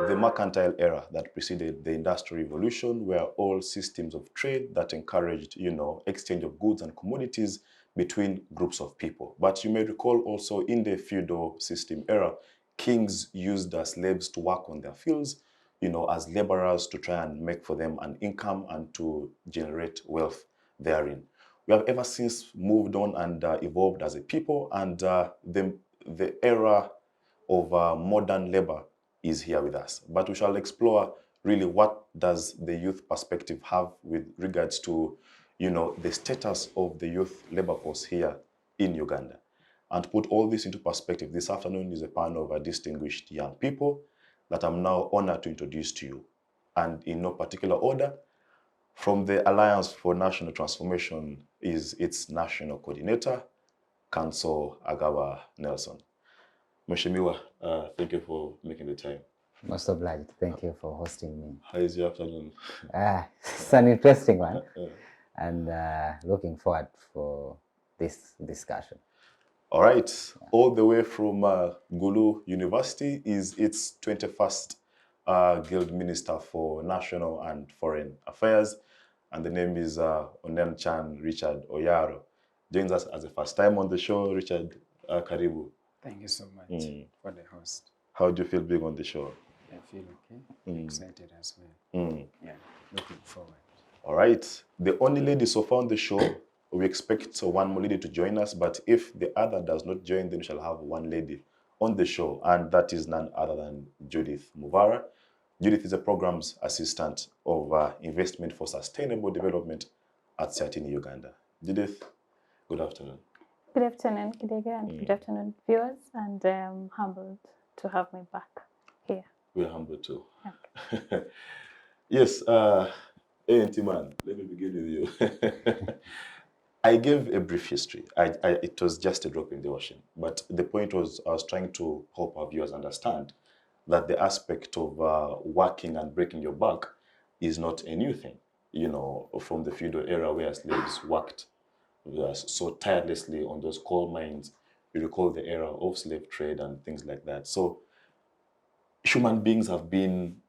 the mercantile era that preceded the Industrial Revolution were all systems of trade that encouraged, exchange of goods and commodities between groups of people. But you may recall also in the feudal system era, kings used slaves to work on their fields, as laborers to try and make for them an income and to generate wealth therein. We have ever since moved on and evolved as a people, and the era of modern labor is here with us. But we shall explore really what does the youth perspective have with regards to, the status of the youth labor force here in Uganda. And to put all this into perspective, this afternoon is a panel of distinguished young people that I'm now honored to introduce to you. And in no particular order, from the Alliance for National Transformation is its national coordinator, Council Agawa Nelson. Mheshimiwa, thank you for making the time. Most obliged. Thank you for hosting me. How is your afternoon? It's an interesting one, and looking forward for this discussion. All right. All the way from Gulu University is its 21st Guild Minister for National and Foreign Affairs, and the name is Onen Chan Richard Oyaro. Joins us as the first time on the show. Richard, karibu. Thank you so much for the host. How do you feel being on the show? I feel okay. Excited as well. Yeah, looking forward. All right. The only lady so far on the show, we expect one more lady to join us, but if the other does not join, then we shall have one lady on the show, and that is none other than Judith Muvara. Judith is a programs assistant of Investment for Sustainable Development at CIT in Uganda. Judith, good afternoon. Good afternoon, Kidega, and good afternoon, viewers, and I'm humbled to have me back here. We're humbled too. Okay. Yes, A&T man, let me begin with you. I gave a brief history. It was just a drop in the ocean, but the point was I was trying to help our viewers understand that the aspect of working and breaking your back is not a new thing. From the feudal era where slaves worked so tirelessly on those coal mines. You recall the era of slave trade and things like that. So human beings have been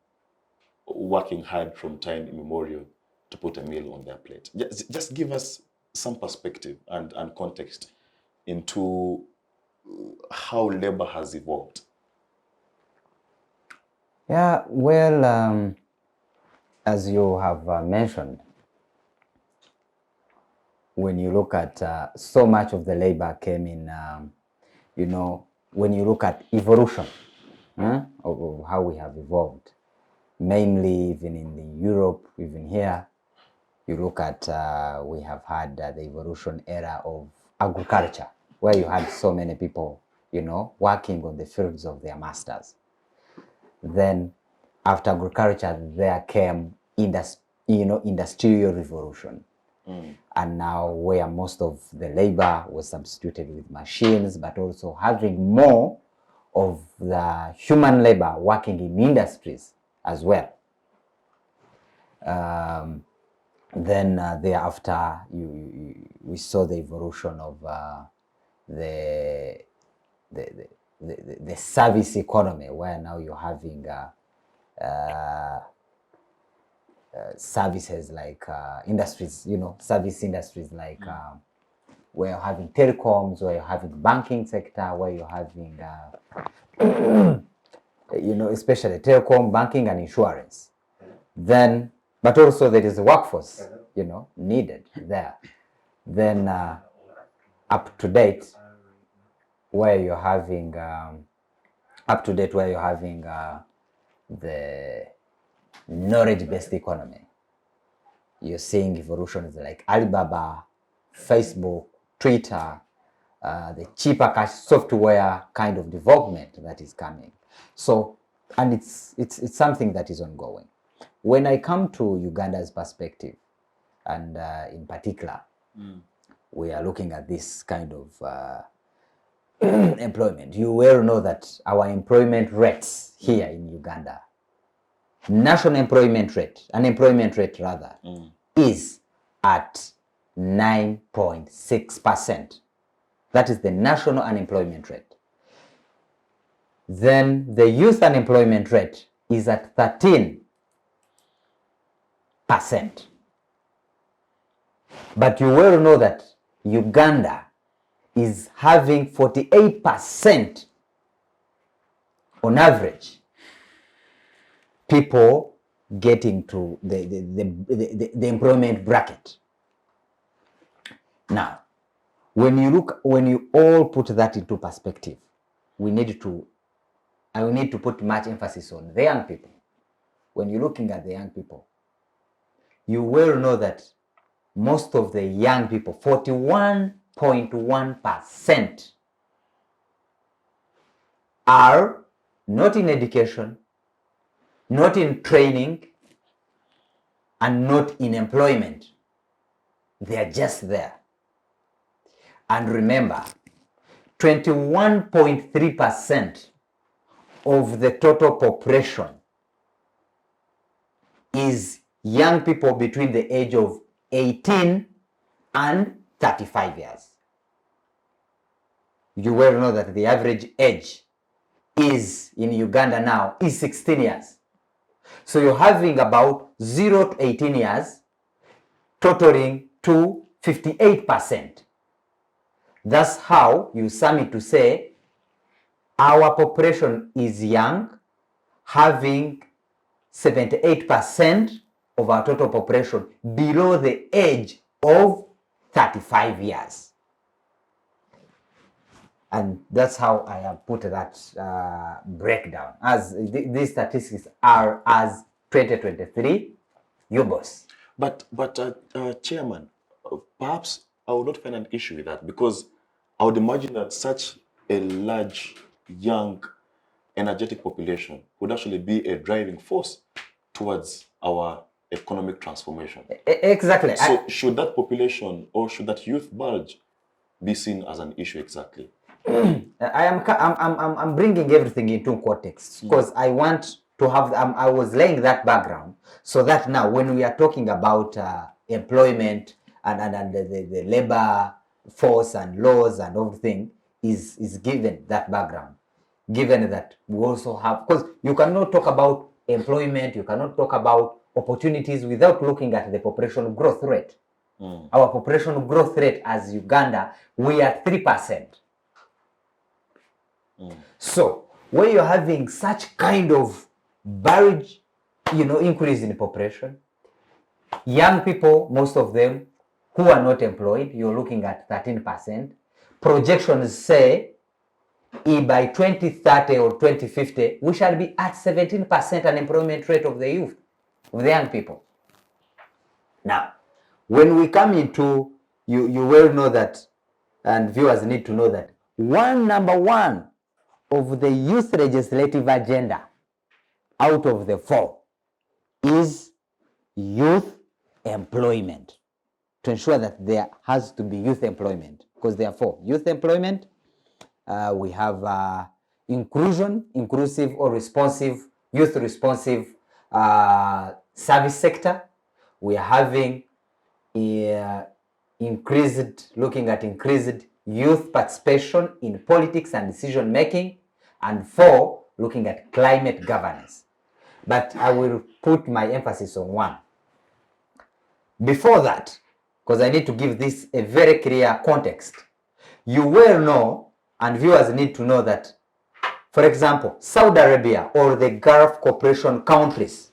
working hard from time immemorial to put a meal on their plate. Just give us some perspective and context into how labor has evolved. Yeah, well, as you have mentioned, when you look at so much of the labor came in, when you look at evolution of how we have evolved, mainly even in the Europe, even here, you look at, we have had the evolution era of agriculture, where you had so many people, working on the fields of their masters. Then after agriculture, there came industrial revolution. And now where most of the labor was substituted with machines, but also having more of the human labor working in industries as well. Then thereafter, we saw the evolution of the service economy, where now you're having services like industries, service industries like where you're having telecoms, where you're having banking sector, where you're having, especially telecom, banking, and insurance. Then, but also there is a workforce, needed there. Then up to date, where you're having the knowledge-based economy. You're seeing evolutions like Alibaba, Facebook, Twitter, the cheaper cash software kind of development that is coming. So, and it's something that is ongoing. When I come to Uganda's perspective, and in particular, we are looking at this kind of employment. You well know that our employment rates here in Uganda, national unemployment rate rather, is at 9.6%. That is the national unemployment rate. Then the youth unemployment rate is at 13%. But you well know that Uganda is having 48% on average people getting to the employment bracket. Now, when you all put that into perspective, I need to put much emphasis on the young people. When you're looking at the young people, you will know that most of the young people, 41.1%, are not in education, not in training, and not in employment. They are just there. And remember, 21.3% of the total population is young people between the age of 18 and 35 years. You well know that the average age is in Uganda now is 16 years. So you're having about 0 to 18 years, totaling to 58%. That's how you sum it to say our population is young, having 78% of our total population below the age of 35 years. And that's how I have put that breakdown, as these statistics are as 2023 UBOS. But Chairman, perhaps I would not find an issue with that, because I would imagine that such a large, young, energetic population would actually be a driving force towards our economic transformation. Exactly. So should that population or should that youth bulge be seen as an issue exactly? I'm bringing everything into context because I want to have. I was laying that background so that now when we are talking about employment and the labor force and laws and everything is given that background. Given that we also have, because you cannot talk about employment, you cannot talk about opportunities without looking at the population growth rate. Our population growth rate as Uganda, we are 3%. So when you're having such kind of large, increase in population, young people, most of them who are not employed, you're looking at 13%. Projections say by 2030 or 2050, we shall be at 17% unemployment rate of the youth, of the young people. Now, when we come into, you will know that, and viewers need to know that, number one of the youth legislative agenda out of the 4 is youth employment, to ensure that there has to be youth employment, because there are 4. Youth employment, we have inclusive or responsive, youth responsive service sector. We are having looking at increased youth participation in politics and decision making, and 4, looking at climate governance. But I will put my emphasis on 1. Before that, because I need to give this a very clear context, you will know, and viewers need to know that, for example, Saudi Arabia or the Gulf Cooperation countries,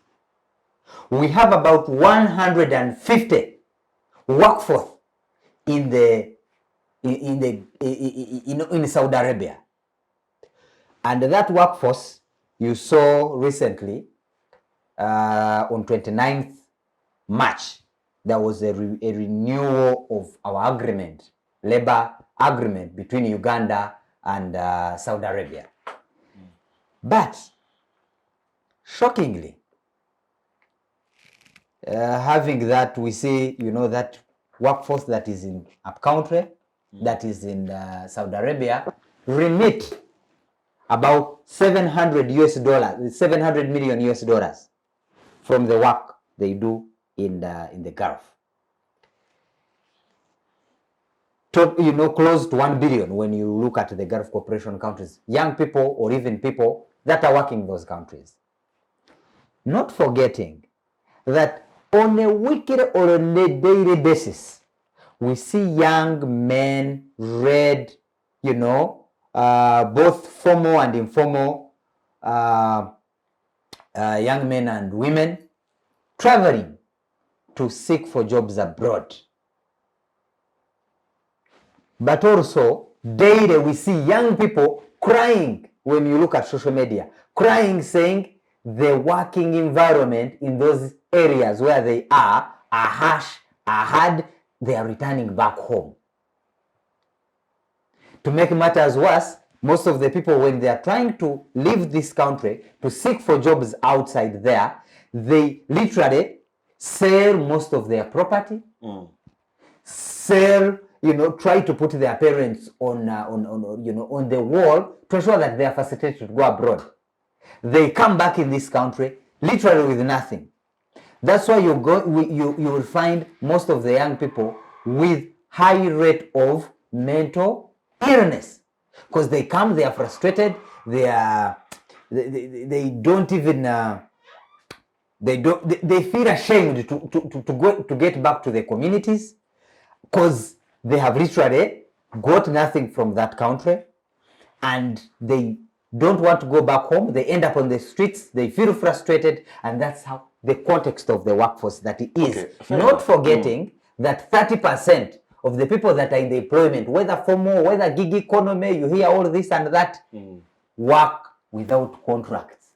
we have about 150 workforce in Saudi Arabia. And that workforce, you saw recently, on 29th March, there was a renewal of our agreement, labor agreement between Uganda and Saudi Arabia. But, shockingly, having that, we see, that workforce that is in upcountry, that is in Saudi Arabia, remit about $700 million from the work they do in the Gulf. Close to 1 billion when you look at the Gulf Cooperation countries, young people or even people that are working in those countries. not forgetting that on a weekly or on a daily basis, we see young men, both formal and informal young men and women traveling to seek for jobs abroad. But also, daily we see young people crying when you look at social media, crying saying the working environment in those areas where they are harsh, are hard, they are returning back home. To make matters worse, most of the people, when they are trying to leave this country to seek for jobs outside there, they literally sell most of their property, sell, try to put their parents on the wall to ensure that they are facilitated to go abroad. They come back in this country literally with nothing. That's why you will find most of the young people with high rate of mental illness, because they come, they are frustrated, they don't even they feel ashamed to get back to their communities, because they have literally got nothing from that country and they don't want to go back home. They end up on the streets, they feel frustrated, and that's how the context of the workforce that it is. Okay, not forgetting that 30% of the people that are in the employment, whether formal, whether gig economy, you hear all this and that, work without contracts.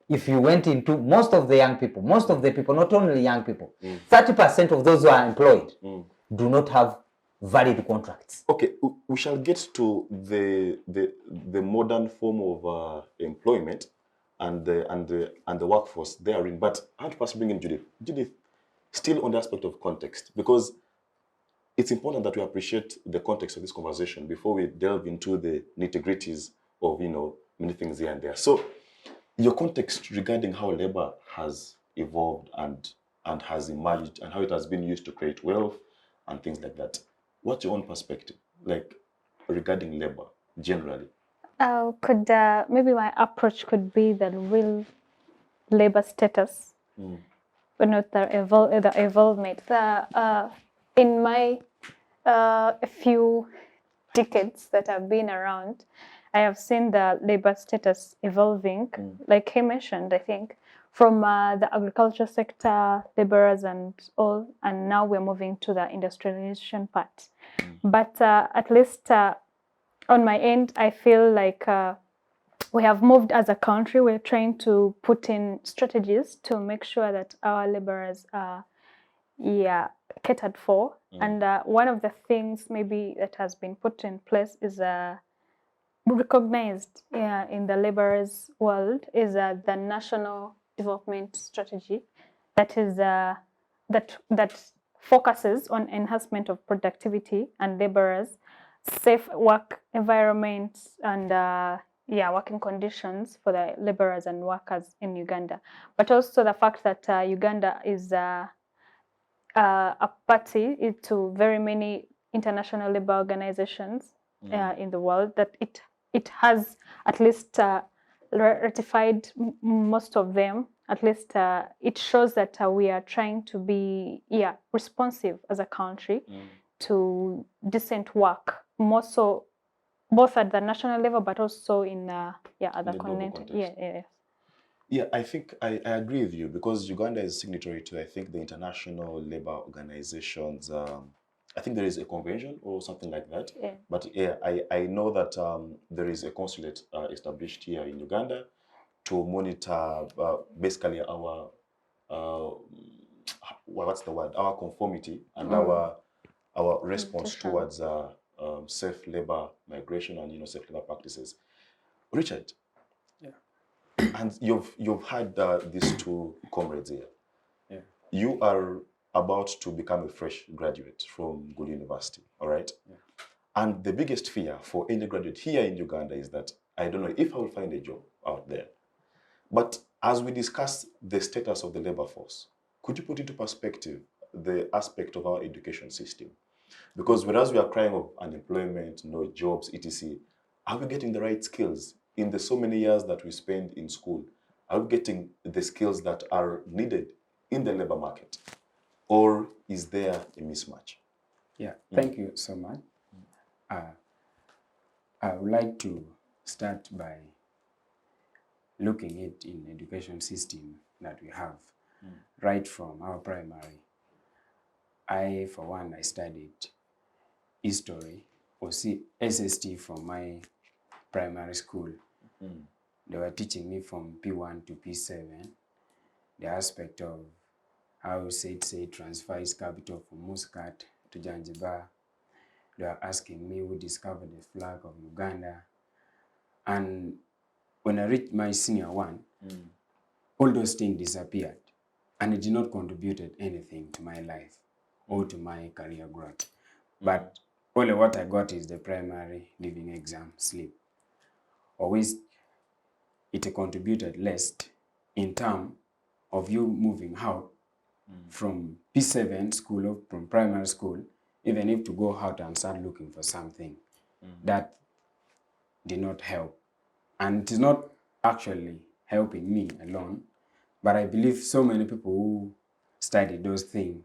If you went into most of the people, not only young people, 30% of those who are employed do not have valid contracts. Okay, we shall get to the modern form of employment and the workforce therein, but I want to first bring in Judith. Judith, still on the aspect of context, because it's important that we appreciate the context of this conversation before we delve into the nitty-gritties of many things here and there. So, your context regarding how labor has evolved and has emerged and how it has been used to create wealth and things like that. What's your own perspective, like regarding labor generally? Maybe my approach could be the real labor status, but not the evolvement. In my a few decades that I've been around, I have seen the labor status evolving, like he mentioned, I think, from the agriculture sector, laborers and all, and now we're moving to the industrialization part. But at least on my end, I feel like we have moved as a country. We're trying to put in strategies to make sure that our laborers are catered for. And one of the things maybe that has been put in place is recognized in the laborers world is the national development strategy that is that focuses on enhancement of productivity and laborers, safe work environments, and working conditions for the laborers and workers in Uganda. But also the fact that Uganda is a party to very many international labor organizations in the world, that it has at least ratified most of them. At least it shows that we are trying to be responsive as a country to decent work, more so both at the national level but also in other continents. Yeah, I think I agree with you, because Uganda is signatory to, I think, the international labor organizations. I think there is a convention or something like that. Yeah. But I know that there is a consulate established here in Uganda to monitor basically our what's the word? Our conformity and our response towards safe labor migration and safe labor practices. Richard. And you've had these two comrades here. Yeah. You are about to become a fresh graduate from Gulu University, all right? Yeah. And the biggest fear for any graduate here in Uganda is that I don't know if I will find a job out there. But as we discuss the status of the labor force, could you put into perspective the aspect of our education system? Because whereas we are crying of unemployment, no jobs, etc., are we getting the right skills? In the so many years that we spend in school, Are we getting the skills that are needed in the labor market? Or is there a mismatch? Yeah, thank you so much. I would like to start by looking at in education system that we have, right from our primary. For one, I studied history or SST from my primary school. They were teaching me from P1 to P7, the aspect of how say transfers capital from Muscat to Zanzibar. They were asking me who discovered the flag of Uganda. And when I reached my senior one, all those things disappeared. And it did not contribute anything to my life or to my career growth. But only what I got is the primary leaving exam slip. Always it contributed less in terms of you moving out from P7 school, from primary school, even if to go out and start looking for something. That did not help. And it is not actually helping me alone, but I believe so many people who studied those things,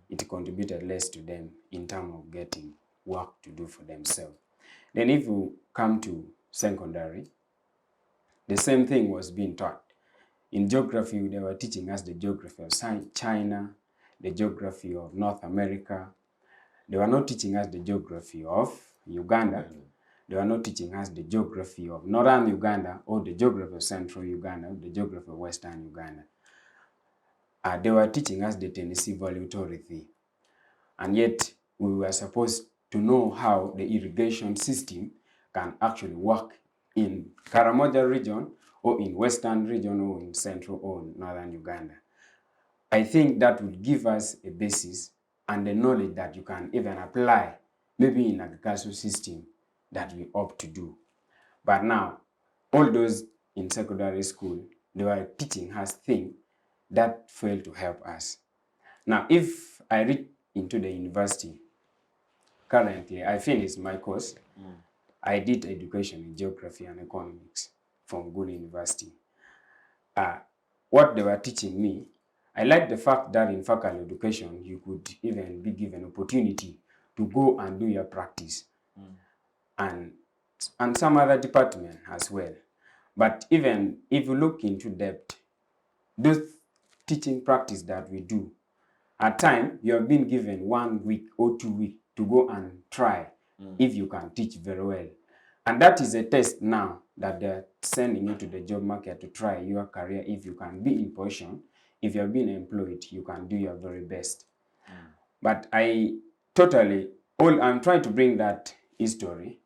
it contributed less to them in terms of getting work to do for themselves. Then if you come to secondary, the same thing was being taught. In geography, they were teaching us the geography of China, the geography of North America. They were not teaching us the geography of Uganda. They were not teaching us the geography of northern Uganda or the geography of central Uganda, or the geography of western Uganda. They were teaching us the Tennessee Valley Authority. And yet, we were supposed to know how the irrigation system can actually work in Karamoja region or in western region or in central or northern Uganda. I think that would give us a basis and the knowledge that you can even apply maybe in agricultural system that we opt to do. But now, all those in secondary school, they were teaching us things that failed to help us. Now, if I reach into the university, currently I finished my course. I did education in geography and economics from Good University. What they were teaching me, I like the fact that in faculty education, you could even be given opportunity to go and do your practice. And some other department as well. But even if you look into depth, those teaching practice that we do, at times you have been given 1 week or 2 weeks to go and try if you can teach very well. And that is a test now that they're sending you to the job market to try your career. If you can be in position, if you're being employed, you can do your very best. But I'm trying to bring that history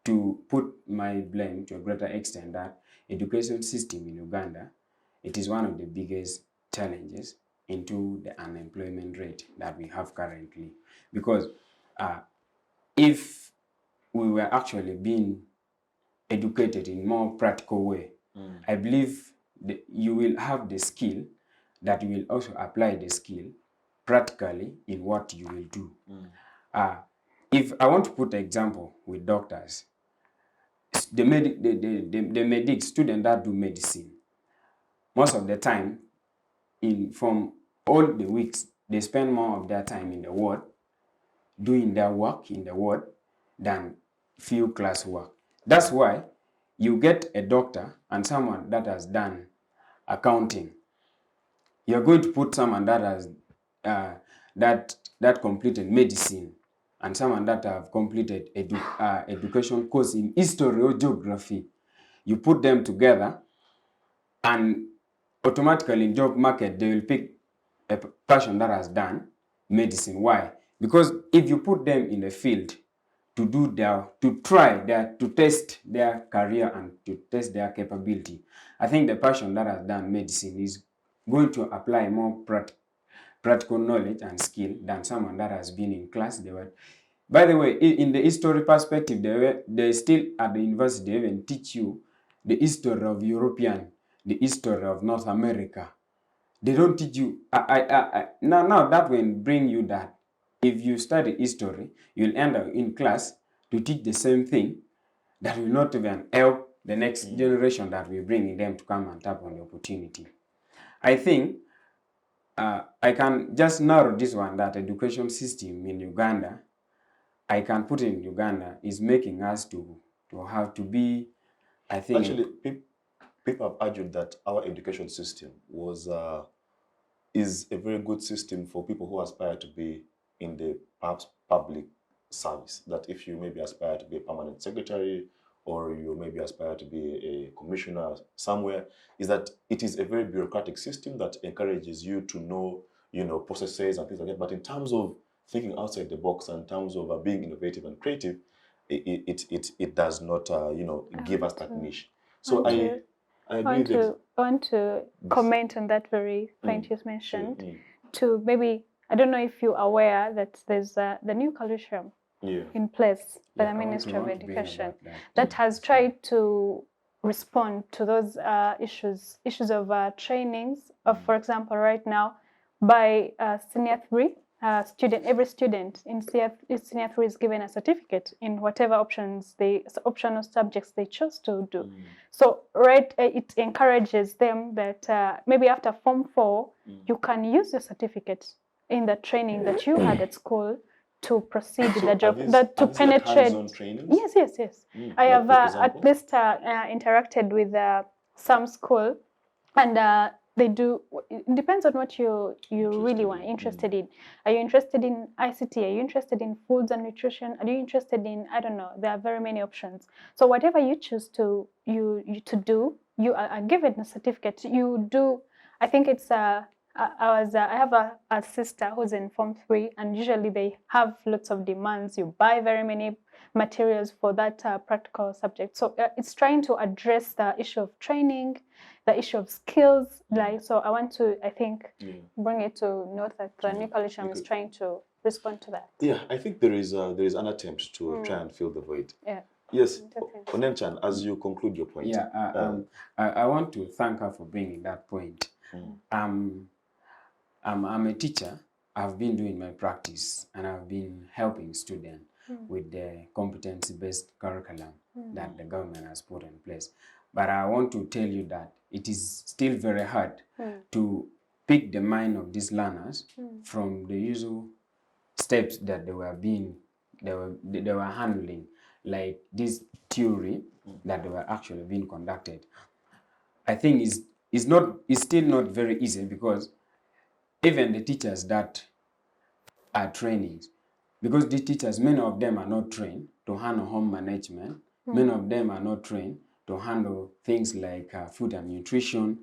to put my blame to a greater extent that education system in Uganda, it is one of the biggest challenges into the unemployment rate that we have currently. Because if we were actually being educated in more practical way, I believe you will have the skill that you will also apply the skill practically in what you will do. If I want to put an example with doctors, the medic students that do medicine, most of the time, from all the weeks, they spend more of their time in the ward, doing their work in the ward than few class work. That's why you get a doctor and someone that has done accounting. You're going to put someone that has that completed medicine and someone that have completed education course in history or geography. You put them together and automatically in job market, they will pick a person that has done medicine. Why? Because if you put them in the field to test their career and to test their capability, I think the person that has done medicine is going to apply more practical knowledge and skill than someone that has been in class. By the way, in the history perspective, they still at the university, they even teach you the history of European, the history of North America. They don't teach you. Now that will bring you that if you study history, you'll end up in class to teach the same thing that will not even help the next generation that we're bringing them to come and tap on the opportunity. I think I can just narrow this one, that education system in Uganda, I can put in Uganda, is making us to have to be, I think... Actually, people have argued that our education system is a very good system for people who aspire to be in the perhaps public service. That if you maybe aspire to be a permanent secretary, or you maybe aspire to be a commissioner somewhere, is that it is a very bureaucratic system that encourages you to know, processes and things like that. But in terms of thinking outside the box, and in terms of being innovative and creative, it does not, give us that niche. So I agree. I want to comment on that very point you mentioned. To maybe, I don't know if you're aware that there's the new curriculum in place by the Ministry of Education that has tried to respond to those issues of trainings. For example, right now, by senior 3, every student in senior 3 is given a certificate in whatever optional subjects they chose to do. So it encourages them that maybe after Form 4, you can use your certificate in the training that you had at school to proceed with the job, to penetrate. Yes. I have at least interacted with some school, and they do. It depends on what you really want, interested in. Are you interested in ICT? Are you interested in foods and nutrition? Are you interested in, I don't know, there are very many options. So whatever you choose to do, you are given a certificate. You do, I think it's I have a sister who's in Form 3, and usually they have lots of demands. You buy very many materials for that practical subject. So it's trying to address the issue of training, the issue of skills. So I want to, I think, bring it to note that the new curriculum is trying to respond to that. Yeah, I think there is an attempt to try and fill the void. Yeah. Yes, Onenchan, as you conclude your point. Yeah, I want to thank her for bringing that point. I'm a teacher. I've been doing my practice, and I've been helping students with the competency-based curriculum that the government has put in place. But I want to tell you that it is still very hard to pick the mind of these learners from the usual steps that they were handling, like this theory that they were actually being conducted. I think it's still not very easy, because even the teachers that are training, because these teachers, many of them are not trained to handle home management. Many of them are not trained to handle things like food and nutrition.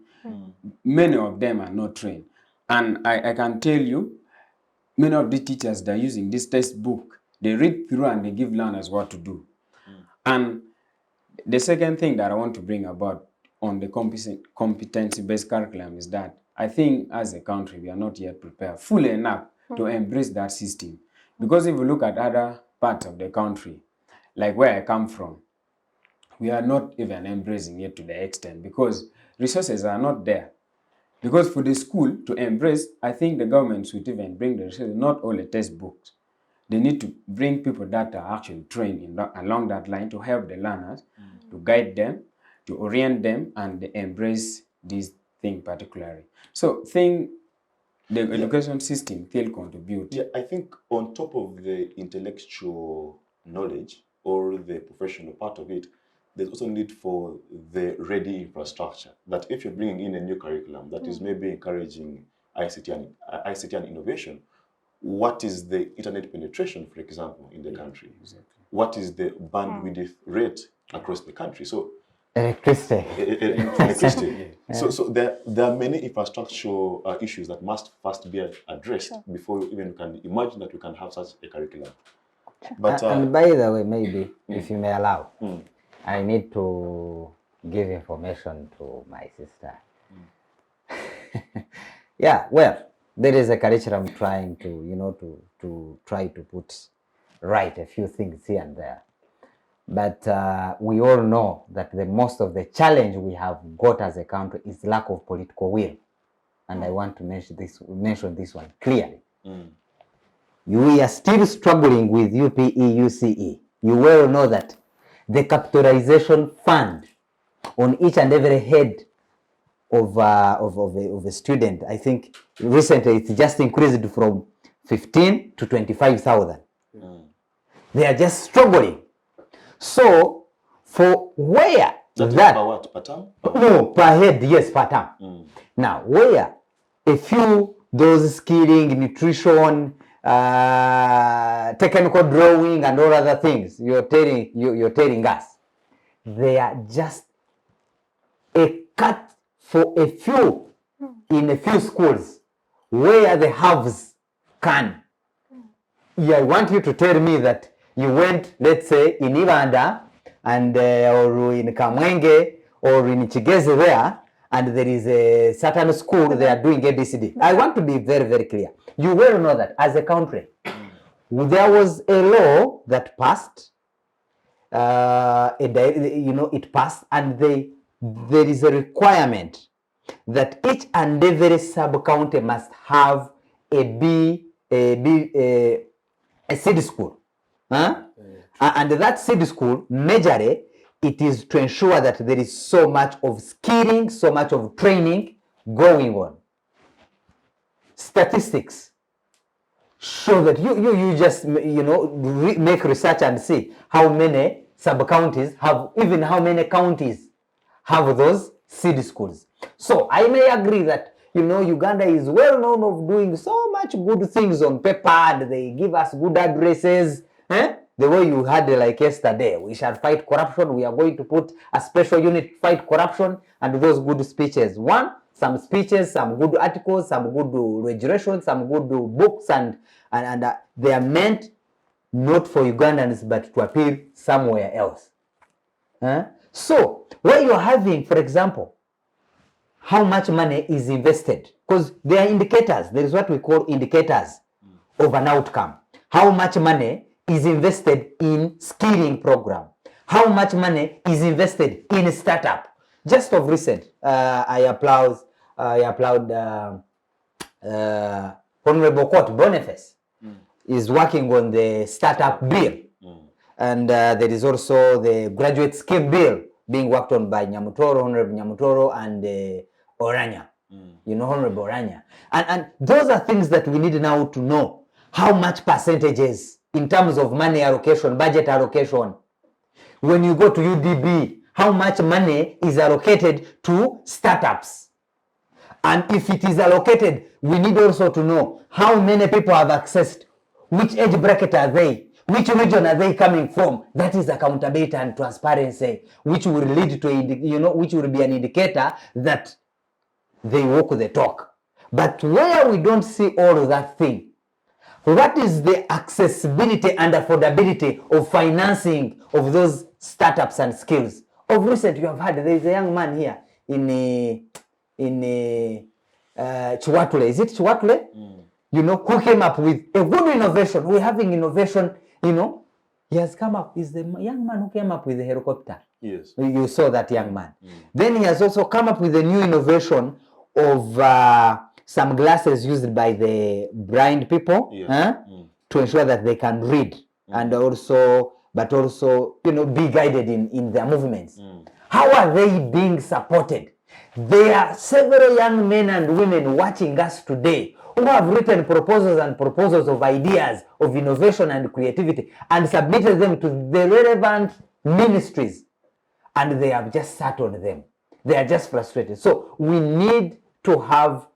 Many of them are not trained. And I can tell you, many of the teachers that are using this textbook, they read through and they give learners what to do. And the second thing that I want to bring about on the competency-based curriculum is that I think as a country, we are not yet prepared fully enough to embrace that system. Because if you look at other parts of the country, like where I come from, we are not even embracing it to the extent, because resources are not there. Because for the school to embrace, I think the government should even bring the resources, not all the textbooks. They need to bring people that are actually trained along that line to help the learners, to guide them, to orient them, and embrace this thing particularly. So think the education system still contribute. Yeah, I think on top of the intellectual knowledge or the professional part of it, there's also need for the ready infrastructure. That if you're bringing in a new curriculum that is maybe encouraging ICT and innovation, what is the internet penetration, for example, in the country? Exactly. What is the bandwidth rate across the country? So electricity. So there are many infrastructural issues that must first be addressed before even we can imagine that we can have such a curriculum. But and by the way, maybe if you may allow, I need to give information to my sister. Yeah, well, there is a curriculum trying to to try to put right a few things here and there. But we all know that the most of the challenge we have got as a country is lack of political will. And I want to mention this one clearly. We are still struggling with UPE, UCE. You well know that the capitalization fund on each and every head of a student. I think recently it's just increased from 15 to 25,000. They are just struggling. So for where that per what, per term? No, per head, yes, per term. Now, where a few those skilling, nutrition, technical drawing, and all other things you're telling us, they are just a cut for a few in a few schools where the haves can. Yeah, I want you to tell me that you went, let's say, in Uganda and or in Kamwenge or in Chigeze there, and there is a certain school they are doing ABCD. I want to be very, very clear. You well know that as a country, there was a law that passed. It passed, and there is a requirement that each and every sub-county must have a seed school. And that seed school, majorly, it is to ensure that there is so much of skilling, so much of training going on. Statistics show that you just make research and see how many sub-counties have, even how many counties have those seed schools. So I may agree that Uganda is well known of doing so much good things on paper, and they give us good addresses. The way you had like yesterday, we shall fight corruption. We are going to put a special unit to fight corruption, and those good speeches. Some speeches, some good articles, some good regulations, some good books, and they are meant not for Ugandans but to appeal somewhere else. So where you're having, for example, how much money is invested, because there are indicators. There is what we call indicators of an outcome. How much money is invested in skilling program? How much money is invested in a startup? Just of recent, I applaud Honorable Court Boniface is working on the startup bill, and there is also the graduate scheme bill being worked on by Honorable Nyamutoro and Oranya. Honorable Oranya. And those are things that we need now to know. How much percentages in terms of money allocation, budget allocation. When you go to UDB, how much money is allocated to startups? And if it is allocated, we need also to know how many people have accessed, which age bracket are they, which region are they coming from. That is accountability and transparency, which will lead to which will be an indicator that they walk the talk. But where we don't see all of that thing, what is the accessibility and affordability of financing of those startups and skills? Of recent, you have heard there is a young man here in Chiwatule. Is it Chiwatule? Who came up with a good innovation. We're having innovation, he has come up, he's the young man who came up with the helicopter. Yes. You saw that young man. Then he has also come up with a new innovation of some glasses used by the blind people to ensure that they can read and also be guided in their movements. How are they being supported? There are several young men and women watching us today who have written proposals of ideas of innovation and creativity and submitted them to the relevant ministries, and they have just sat on them. They are just frustrated. So we need to have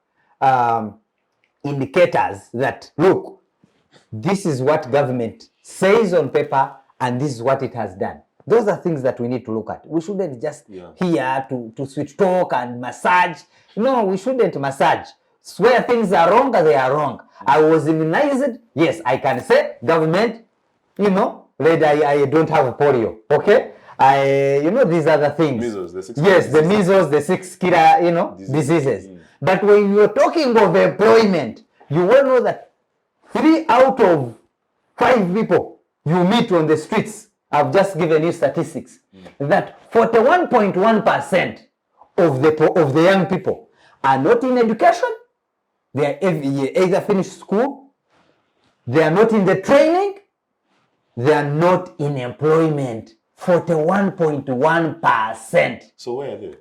indicators that, look, this is what government says on paper and this is what it has done. Those are things that we need to look at. We shouldn't just hear to sweet talk and massage. No, we shouldn't massage. Where things are wrong, they are wrong. I was immunized. Yes, I can say government, I don't have polio. Okay? These are the things. Measles, the 6 yes, the measles, the 6 killer, diseases. But when you're talking of employment, you will know that 3 out of 5 people you meet on the streets, I've just given you statistics, that 41.1% of the young people are not in education. They are either finished school, they are not in the training, they are not in employment. 41.1%. So where are they?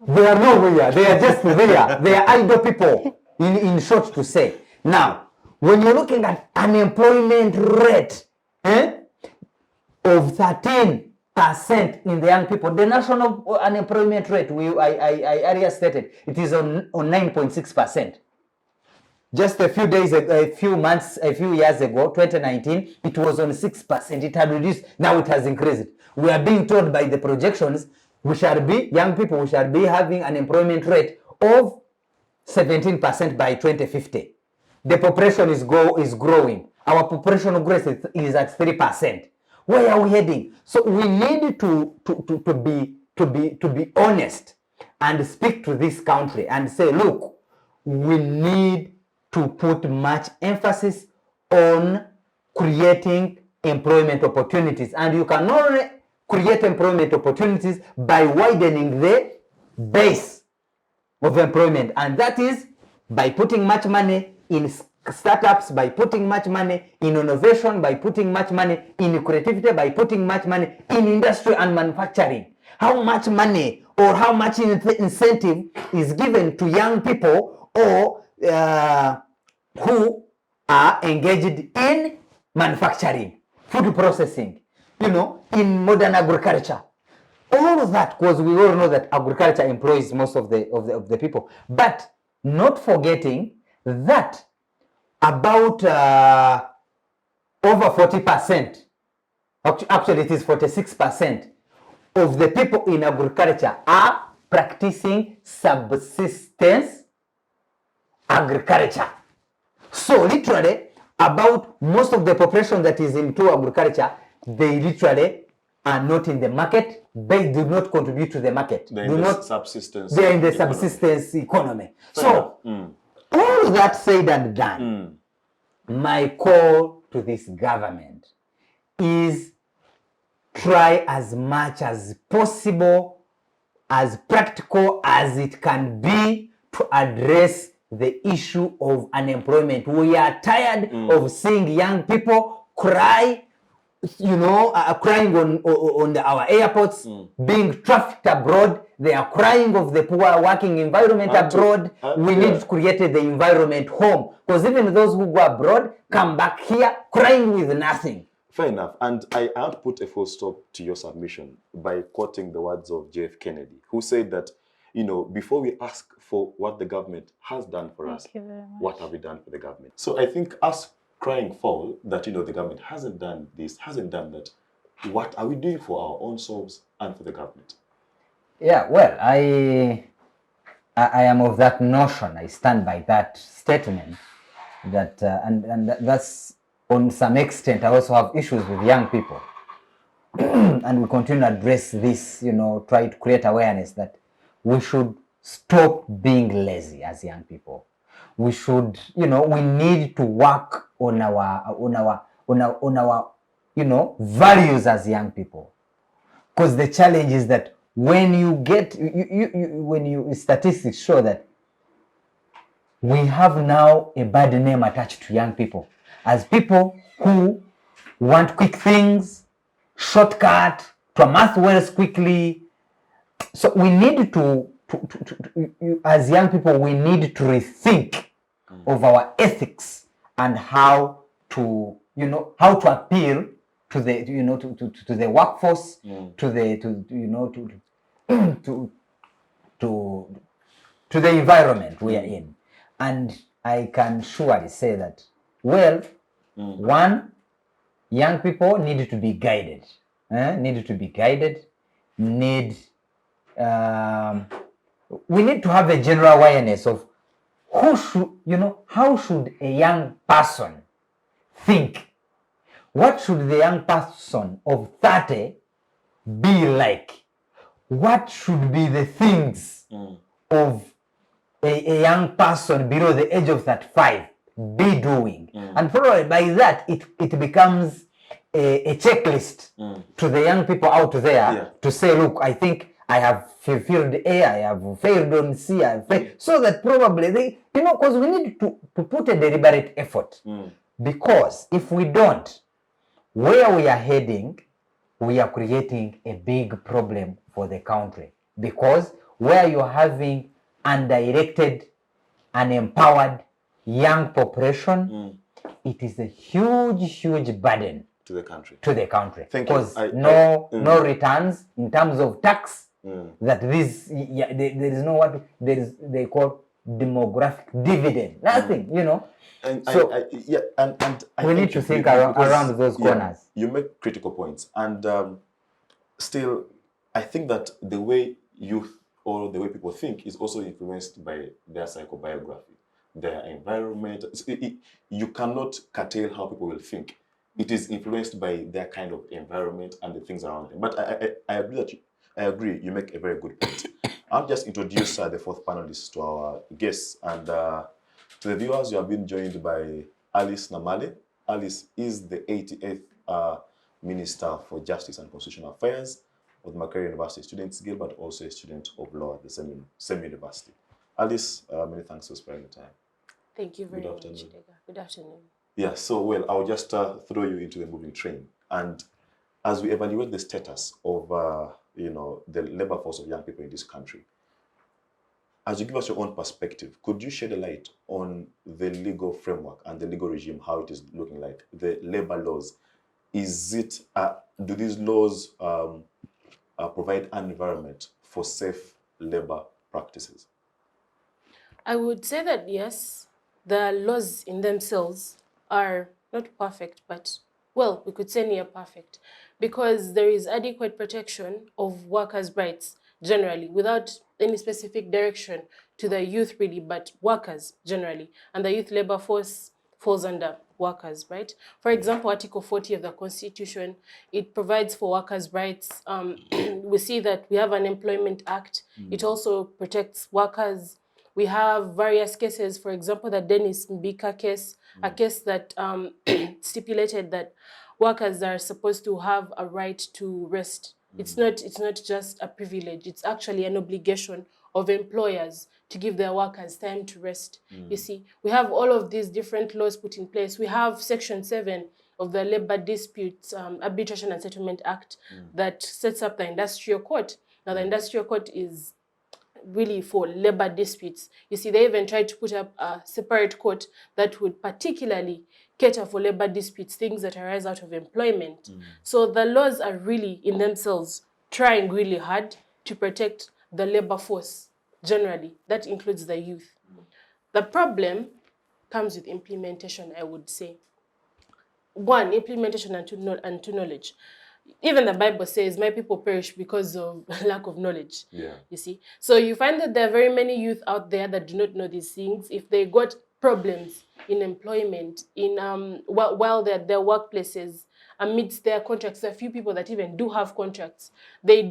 They are nowhere. They are just there. They are idle people, in short to say. Now, when you're looking at unemployment rate of 13% in the young people, the national unemployment rate, I earlier stated, it is on 9.6%. Just a few days, a few years ago, 2019, it was on 6%. It had reduced. Now it has increased. We are being told by the projections, young people, we shall be having an unemployment rate of 17% by 2050. The population is growing. Our population growth is at 3%. Where are we heading? So we need to be honest and speak to this country and say, look, we need to put much emphasis on creating employment opportunities. And you can only create employment opportunities by widening the base of employment. And that is by putting much money in startups, by putting much money in innovation, by putting much money in creativity, by putting much money in industry and manufacturing. How much money or how much incentive is given to young people or who are engaged in manufacturing, food processing, in modern agriculture. All of that, because we all know that agriculture employs most of the people. But not forgetting that about over 40%, actually it is 46% of the people in agriculture are practicing subsistence agriculture. So literally, about most of the population that is into agriculture, they literally are not in the market. They do not contribute to the market. They're in the subsistence. They are in the subsistence economy. So all that said and done, my call to this government is try as much as possible, as practical as it can be, to address the issue of unemployment. We are tired of seeing young people cry, crying on our airports, being trafficked abroad. They are crying of the poor working environment abroad. We need to create the environment home, because even those who go abroad come back here crying with nothing. Fair enough. And I want to put a full stop to your submission by quoting the words of J.F. Kennedy, who said that, before we ask for what the government has done for us, what have we done for the government? So I think us crying foul that, the government hasn't done this, hasn't done that, what are we doing for our own selves and for the government? Yeah, well, I am of that notion. I stand by that statement. That and that's, on some extent, I also have issues with young people. And we continue to address this, try to create awareness that we should stop being lazy as young people. We should, we need to work on our values as young people. Because the challenge is that when you get, statistics show that we have now a bad name attached to young people as people who want quick things, shortcut, to amass wealth quickly. So we need to as young people, we need to rethink of our ethics and how to appeal to the to the workforce, to the environment we are in. And I can surely say that, well, one, young people need to be guided. We need to have a general awareness of how should a young person think? What should the young person of 30 be like? What should be the things of a young person below the age of 35 be doing? And probably by that, it becomes a checklist to the young people out there to say, look, I think I have fulfilled A, I have failed on C, I have failed. So that probably they, because we need to put a deliberate effort. Because if we don't, where we are heading we are creating a big problem for the country, because where you're having undirected, unempowered young population, it is a huge burden To the country. to the country, Thank you. because no returns in terms of tax. That this, there is no what they call demographic dividend. Nothing, you know. And So I we think need to you- think because, around those yeah, corners. you make critical points, and still, I think that the way youth or the way people think is also influenced by their psychobiography, their environment. You cannot curtail how people will think. It is influenced by their kind of environment and the things around them. But I agree that I agree. You make a very good point. I'll just introduce the fourth panelist to our guests, and to the viewers, you have been joined by Alice Namale. Alice is the 88th Minister for Justice and Constitutional Affairs of the Makerere University Students Guild, but also a student of law at the same university. Alice, many thanks for sparing the time. Thank you very Good much, afternoon. Dega. Good afternoon. Yeah, so, well, I'll just throw you into the moving train. And as we evaluate the status of, the labor force of young people in this country, as you give us your own perspective, could you shed a light on the legal framework and the legal regime, how it is looking like, the labor laws? Is it, do these laws provide an environment for safe labor practices? I would say that yes, the laws in themselves are not perfect, but, well, we could say near perfect, because there is adequate protection of workers' rights generally, without any specific direction to the youth really, but workers generally. And the youth labor force falls under workers, right? For example, Article 40 of the Constitution, it provides for workers' rights. We see that we have an Employment Act. It also protects workers. We have various cases, for example, the Dennis Mbika case, a case that stipulated that workers are supposed to have a right to rest. It's not just a privilege, it's actually an obligation of employers to give their workers time to rest. You see, we have all of these different laws put in place. We have Section 7 of the Labor Disputes Arbitration and Settlement Act that sets up the industrial court. Now, the industrial court is really for labor disputes. You see, they even tried to put up a separate court that would particularly cater for labor disputes, things that arise out of employment. So the laws are really, in themselves, trying really hard to protect the labor force generally. That includes the youth. The problem comes with implementation, I would say. One, implementation, and two, knowledge. Even the Bible says, my people perish because of lack of knowledge. Yeah. You see? So you find that there are very many youth out there that do not know these things. If they got problems in employment, in while they're at their workplaces, amidst their contracts, there are few people that even do have contracts. They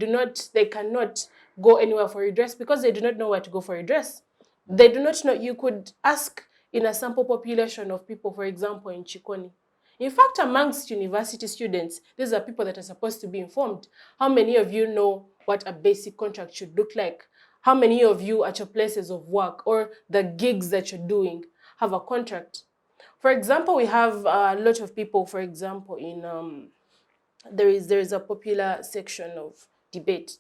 cannot go anywhere for redress because they do not know where to go for redress. They do not know. You could ask in a sample population of people, for example, in Chikoni. In fact, amongst university students, these are people that are supposed to be informed. How many of you know what a basic contract should look like? How many of you at your places of work or the gigs that you're doing have a contract? For example, we have a lot of people, for example, in there is a popular section of debate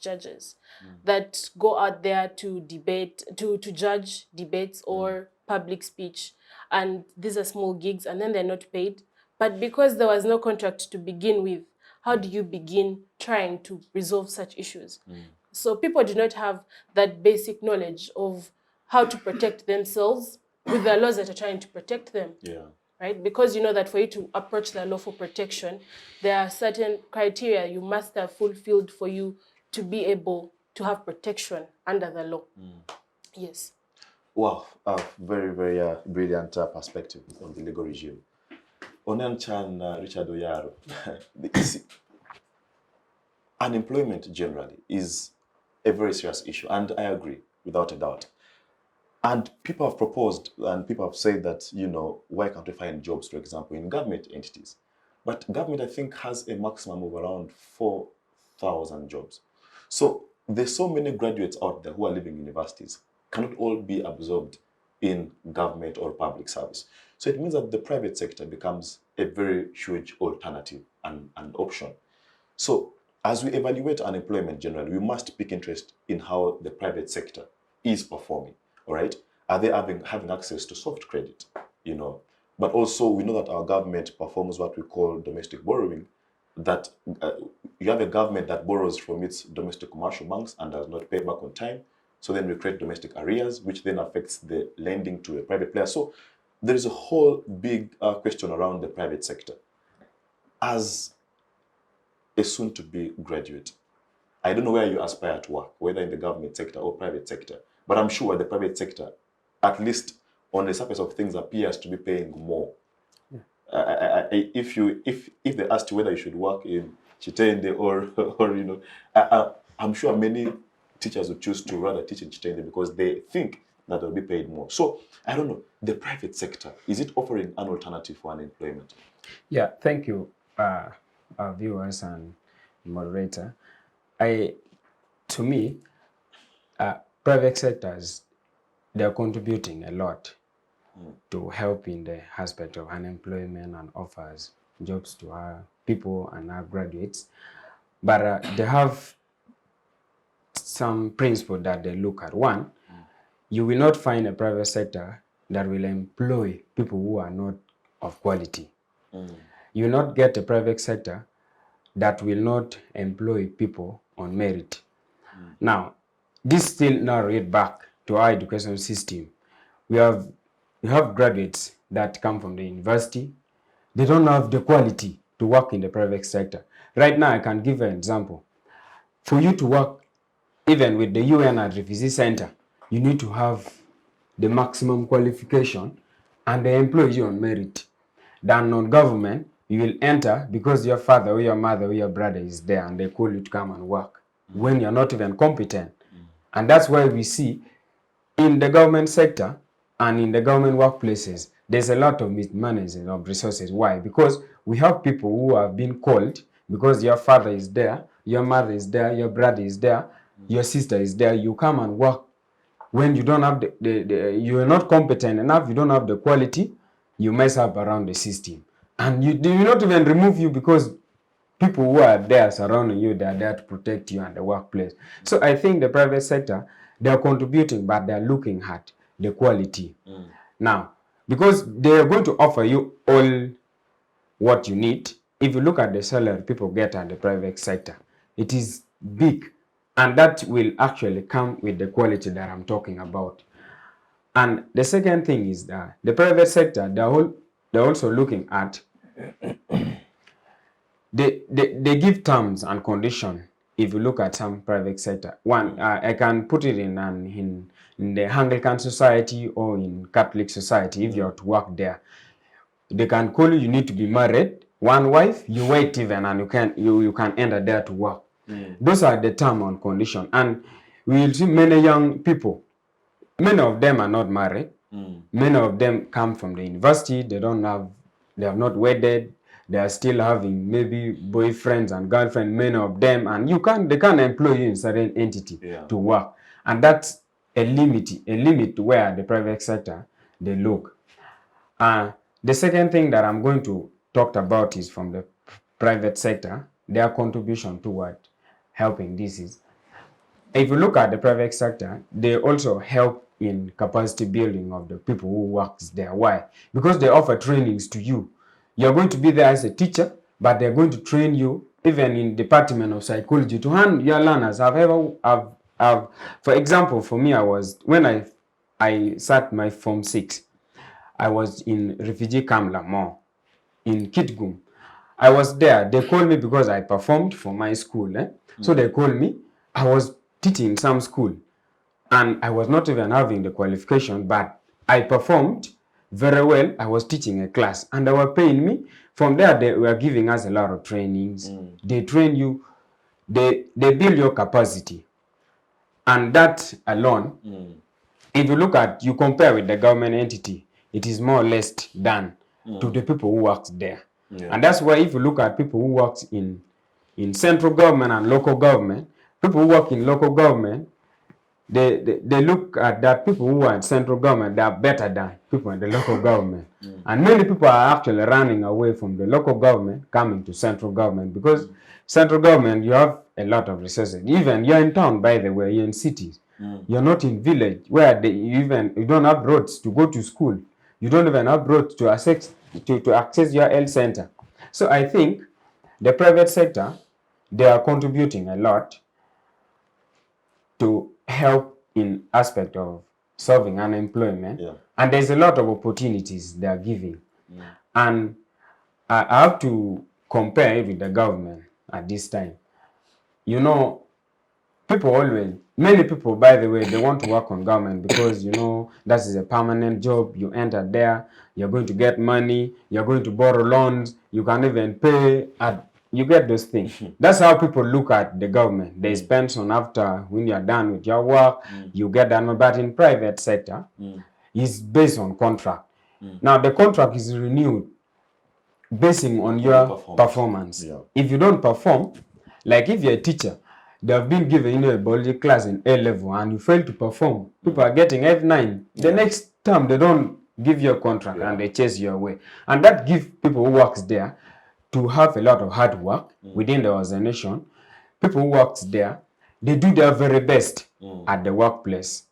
judges that go out there to debate, to judge debates or public speech. And these are small gigs and then they're not paid. But because there was no contract to begin with, how do you begin trying to resolve such issues? So people do not have that basic knowledge of how to protect themselves with the laws that are trying to protect them. Yeah. Right? Because you know that for you to approach the law for protection, there are certain criteria you must have fulfilled for you to be able to have protection under the law. Yes. Wow, very, very brilliant perspective on the legal regime. Onanchan Richard Oyaro, unemployment generally is a very serious issue, and I agree, without a doubt. And people have proposed, and people have said that, why can't we find jobs, for example, in government entities? But government, I think, has a maximum of around 4,000 jobs. So there's so many graduates out there who are leaving universities, cannot all be absorbed in government or public service. So it means that the private sector becomes a very huge alternative and option. So as we evaluate unemployment generally, we must pick interest in how the private sector is performing, all right? Are they having access to soft credit, you know? But also we know that our government performs what we call domestic borrowing, that you have a government that borrows from its domestic commercial banks and does not pay back on time. So then we create domestic arrears, which then affects the lending to a private player. So there is a whole big question around the private sector. As a soon-to-be graduate, I don't know where you aspire to work, whether in the government sector or private sector, but I'm sure the private sector, at least on the surface of things, appears to be paying more. If they asked you whether you should work in Chitende or you know, I'm sure many teachers would choose to rather teach in Chitende because they think that they'll be paid more. So I don't know, the private sector, is it offering an alternative for unemployment? Yeah, thank you, our viewers and moderator. To me, private sectors, they're contributing a lot to help in the aspect of unemployment and offers jobs to our people and our graduates. But they have some principle that they look at. One, you will not find a private sector that will employ people who are not of quality. You will not get a private sector that will not employ people on merit. Now, this still now read back to our education system. We have graduates that come from the university. They don't have the quality to work in the private sector. Right now, I can give an example. For you to work even with the UN and Refugee Center, you need to have the maximum qualification and they employ you on merit. Than non-government, you will enter because your father or your mother or your brother is there and they call you to come and work when you're not even competent. And that's why we see in the government sector and in the government workplaces, there's a lot of mismanagement of resources. Why? Because we have people who have been called because your father is there, your mother is there, your brother is there, your sister is there. You come and work when you don't have you are not competent enough, you don't have the quality, you mess up around the system. And they will not even remove you because people who are there surrounding you, they are there to protect you and the workplace. So I think the private sector, they are contributing, but they are looking at the quality. Now, because they are going to offer you all what you need. If you look at the salary people get at the private sector, it is big. And that will actually come with the quality that I'm talking about. And the second thing is that the private sector, they're also looking at, they give terms and conditions. If you look at some private sector, one, I can put it in the Anglican society or in Catholic society. If you're to work there, they can call you, you need to be married, one wife, you wait even, and you can enter there to work. Those are the term and condition. And we will see many young people, many of them are not married. Many of them come from the university, they have not wedded, they are still having maybe boyfriends and girlfriends, many of them, and they can't employ you in certain entity to work. And that's a limit where the private sector, they look. The second thing that I'm going to talk about is from the private sector, their contribution toward helping this is, if you look at the private sector, they also help in capacity building of the people who works there. Why? Because they offer trainings to you. You're going to be there as a teacher, but they're going to train you even in department of psychology to hand your learners. For example, for me, when I sat my Form 6, I was in refugee camp Lamont in Kitgum. I was there. They called me because I performed for my school. So they called me. I was teaching some school and I was not even having the qualification, but I performed very well. I was teaching a class and they were paying me. From there, they were giving us a lot of trainings. They train you. They build your capacity. And that alone, if you compare with the government entity, it is more or less done to the people who work there. And that's why if you look at people who work in central government and local government, people who work in local government, they look at that people who are in central government, they are better than people in the local government. And many people are actually running away from the local government, coming to central government, because central government, you have a lot of resources. Even you're in town, by the way, you're in cities. You're not in village where you don't have roads to go to school. You don't even have roads to access your health center. So I think the private sector, they are contributing a lot to help in aspect of solving unemployment. And there's a lot of opportunities they are giving. And I have to compare it with the government at this time. You know, many people, by the way, they want to work on government because, you know, that is a permanent job. You enter there, you're going to get money, you're going to borrow loans, you can even pay, you get those things. That's how people look at the government. There's pension after when you're done with your work, you get that. But in private sector, it's based on contract. Now, the contract is renewed basing on your performance. If you don't perform, like if you're a teacher, they have been given a biology class in A level and you fail to perform, people are getting F9. The next term, they don't give you a contract and they chase you away. And that gives people who works there to have a lot of hard work within the organization. People who works there, they do their very best at the workplace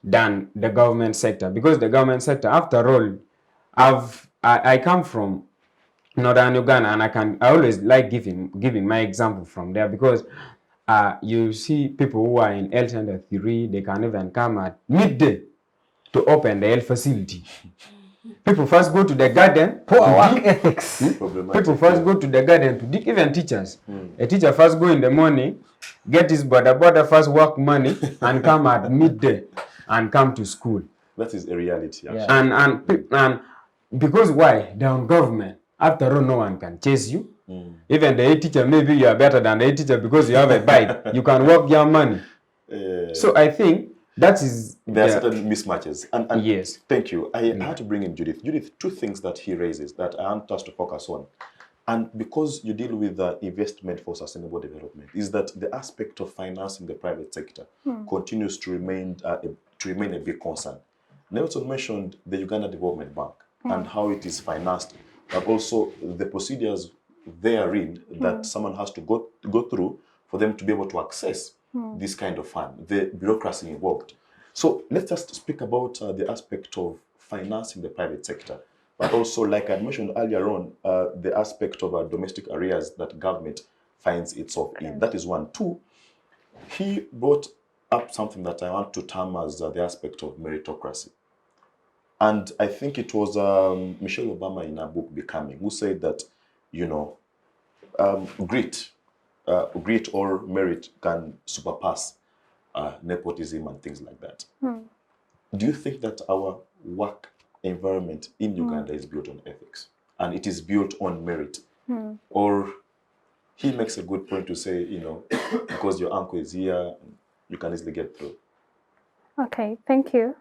than the government sector. Because the government sector, after all, I come from Northern Uganda, and I always like giving my example from there, because you see people who are in L Center 3, they can even come at midday to open the health facility. People first go to the garden. Poor work ethics. People first go to the garden to dig, even teachers. A teacher first go in the morning, get his border first work money, and come at midday and come to school. That is a reality, actually. And because why? They're on government. After all, no one can chase you. Even the A teacher, maybe you are better than the A teacher because you have a bike. You can work your money. So I think that is... There are certain mismatches. And yes. Thank you. I had to bring in Judith. Judith, two things that he raises that I want us to focus on. And because you deal with investment for sustainable development, is that the aspect of financing the private sector continues to remain a big concern. Nelson mentioned the Uganda Development Bank and how it is financed, but also the procedures therein that someone has to go through for them to be able to access this kind of fund, the bureaucracy involved. So let's just speak about the aspect of financing the private sector, but also, like I mentioned earlier on, the aspect of domestic areas that government finds itself in. That is one. Two, he brought up something that I want to term as the aspect of meritocracy. And I think it was Michelle Obama in her book, Becoming, who said that, you know, grit or merit can surpass nepotism and things like that. Do you think that our work environment in Uganda is built on ethics and it is built on merit? Or he makes a good point to say, you know, because your uncle is here, you can easily get through. Okay, thank you.